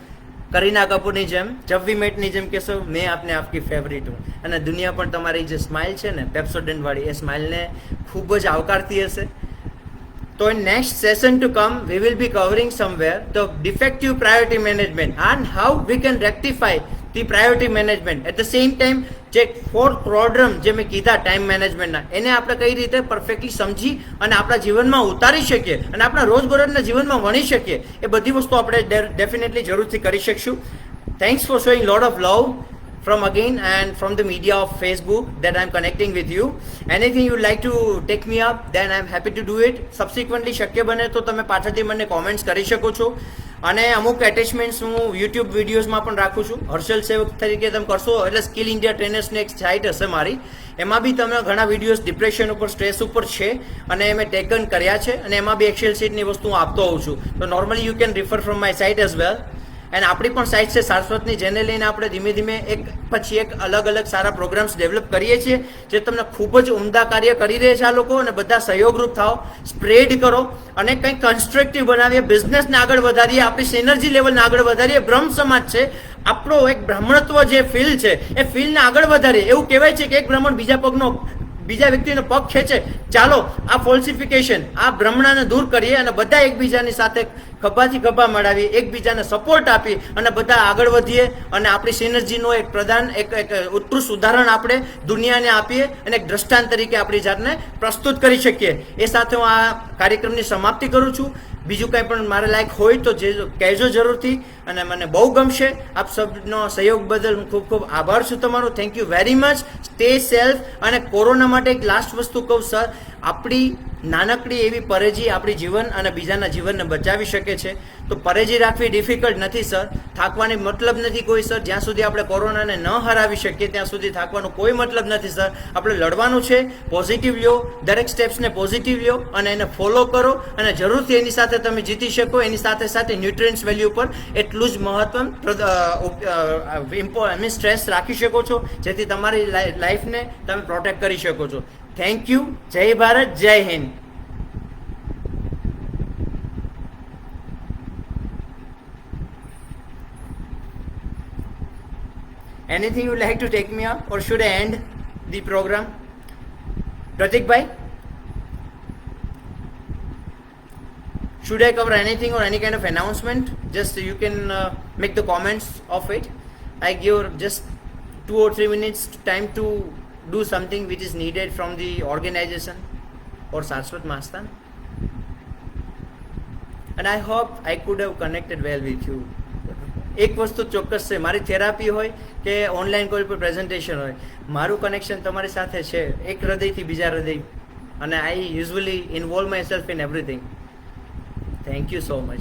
કરીના કપૂરની જેમ, જબ વી મેટની જેમ કહેશો મેં આપને આપકી ફેવરિટ હું. અને દુનિયા પણ તમારી જે સ્માઇલ છે ને પેપ્સોડેન્ટ વાળી, એ સ્માઇલને ખૂબ જ આવકારતી હશે. So in next session to come, we will be covering somewhere the defective priority management and how we can rectify the priority management. At the same time, જે 4th quadrant જે મેં કીધા ટાઈમ મેનેજમેન્ટના, એને આપણે કઈ રીતે પરફેક્ટલી સમજી અને આપણા જીવનમાં ઉતારી શકીએ અને આપણા રોજબરોજના જીવનમાં વણી શકીએ, એ બધી વસ્તુ આપણે ડેફિનેટલી જરૂરથી કરી શકશું. Thanks for showing lot of love from again and from the media of Facebook that I'm connecting with you. Anything you'd like to take me up, then I'm happy to do it. Subsequently શક્ય બને તો તમે પાછળથી મને comments કરી શકો છો. અને અમુક એટેચમેન્ટ્સ હું યુટ્યુબ વિડીયોઝમાં પણ રાખું છું. હર્ષલ સેવક તરીકે તમે કરશો એટલે સ્કિલ ઇન્ડિયા ટ્રેનર્સની એક સાઇટ હશે મારી, એમાં બી તમે ઘણા વિડીયોઝ ડિપ્રેશન ઉપર, સ્ટ્રેસ ઉપર છે અને મેં ટેકન કર્યા છે અને એમાં બી એક્સેલ શીટની વસ્તુ હું આપતો હોઉં છું. તો normally you can refer from my site as well. And આપણી પણ સાઇટ છે સારસ્વતની, જેને લઈને આપણે ધીમે ધીમે એક પછી એક અલગ અલગ સારા પ્રોગ્રામ્સ ડેવલપ કરીએ છીએ જે તમને ખૂબ જ ઉમદા કાર્ય કરી રહ્યા છે આ લોકો. અને બધા સહયોગરૂપ થાઓ, સ્પ્રેડ કરો અને કંઈક કન્સ્ટ્રક્ટિવ બનાવીએ, બિઝનેસને આગળ વધારીએ, આપણી સિનર્જી લેવલને આગળ વધારીએ. બ્રહ્મ સમાજ છે આપણો, એક બ્રાહ્મણત્વ જે ફીલ છે એ ફીલને આગળ વધારીએ. એવું કહેવાય છે કે એક બ્રાહ્મણ બીજા વ્યક્તિનો પગ ખેંચે. ચાલો આ ફોલ્સિફિકેશન, આ ભ્રમણાને દૂર કરીએ અને બધા એકબીજાની સાથે ખભાથી ખભા મળાવી, એકબીજાને સપોર્ટ આપી અને બધા આગળ વધીએ અને આપણી સિનર્જીનો એક પ્રદાન, એક ઉત્કૃષ્ટ ઉદાહરણ આપણે દુનિયાને આપીએ અને એક દ્રષ્ટાંત તરીકે આપણી જાતને પ્રસ્તુત કરી શકીએ. એ સાથે હું આ કાર્યક્રમની સમાપ્તિ કરું છું. બીજું કંઈ પણ મારે લાયક હોય તો જે કહેજો જરૂરથી, અને મને બહુ ગમશે. આપ સબનો સહયોગ બદલ હું ખૂબ ખૂબ આભાર છું તમારો. Thank you very much. Stay self. અને કોરોના માટે એક લાસ્ટ વસ્તુ કહું સર, આપણી નાનકડી એવી પરેજી આપણી જીવન અને બીજાના જીવનને બચાવી શકે છે. તો પરેજી રાખવી ડિફિકલ્ટ નથી સર, થાકવાની મતલબ નથી કોઈ સર. જ્યાં સુધી આપણે કોરોનાને ન હરાવી શકીએ ત્યાં સુધી થાકવાનો કોઈ મતલબ નથી સર. આપણે લડવાનું છે. પોઝિટિવ લ્યો, દરેક સ્ટેપ્સને પોઝિટિવ લ્યો અને એને ફોલો કરો અને જરૂરથી એની સાથે તમે જીતી શકો. એની સાથે સાથે ન્યુટ્રિયન્ટ્સ વેલ્યુ પર એટલું જ મહત્વ સ્ટ્રેસ રાખી શકો છો, જેથી તમારી લાઈફને તમે પ્રોટેક્ટ કરી શકો છો. Thank you. જય ભારત, જય Hind. Anything you like to take me up, or should I end the program? Pratik bhai, should I cover anything or any kind of announcement? Just you can make the comments of it. I give just 2 or 3 minutes time to do something which is needed from the organization or Saraswat Masthan. And I hope I could have connected well with you. એક વસ્તુ ચોક્કસ છે, મારી therapy હોય કે online કોઈ પણ presentation હોય, મારું કનેક્શન તમારી સાથે છે એક હૃદયથી બીજા હૃદય, અને I usually involve myself in everything. Thank you so much.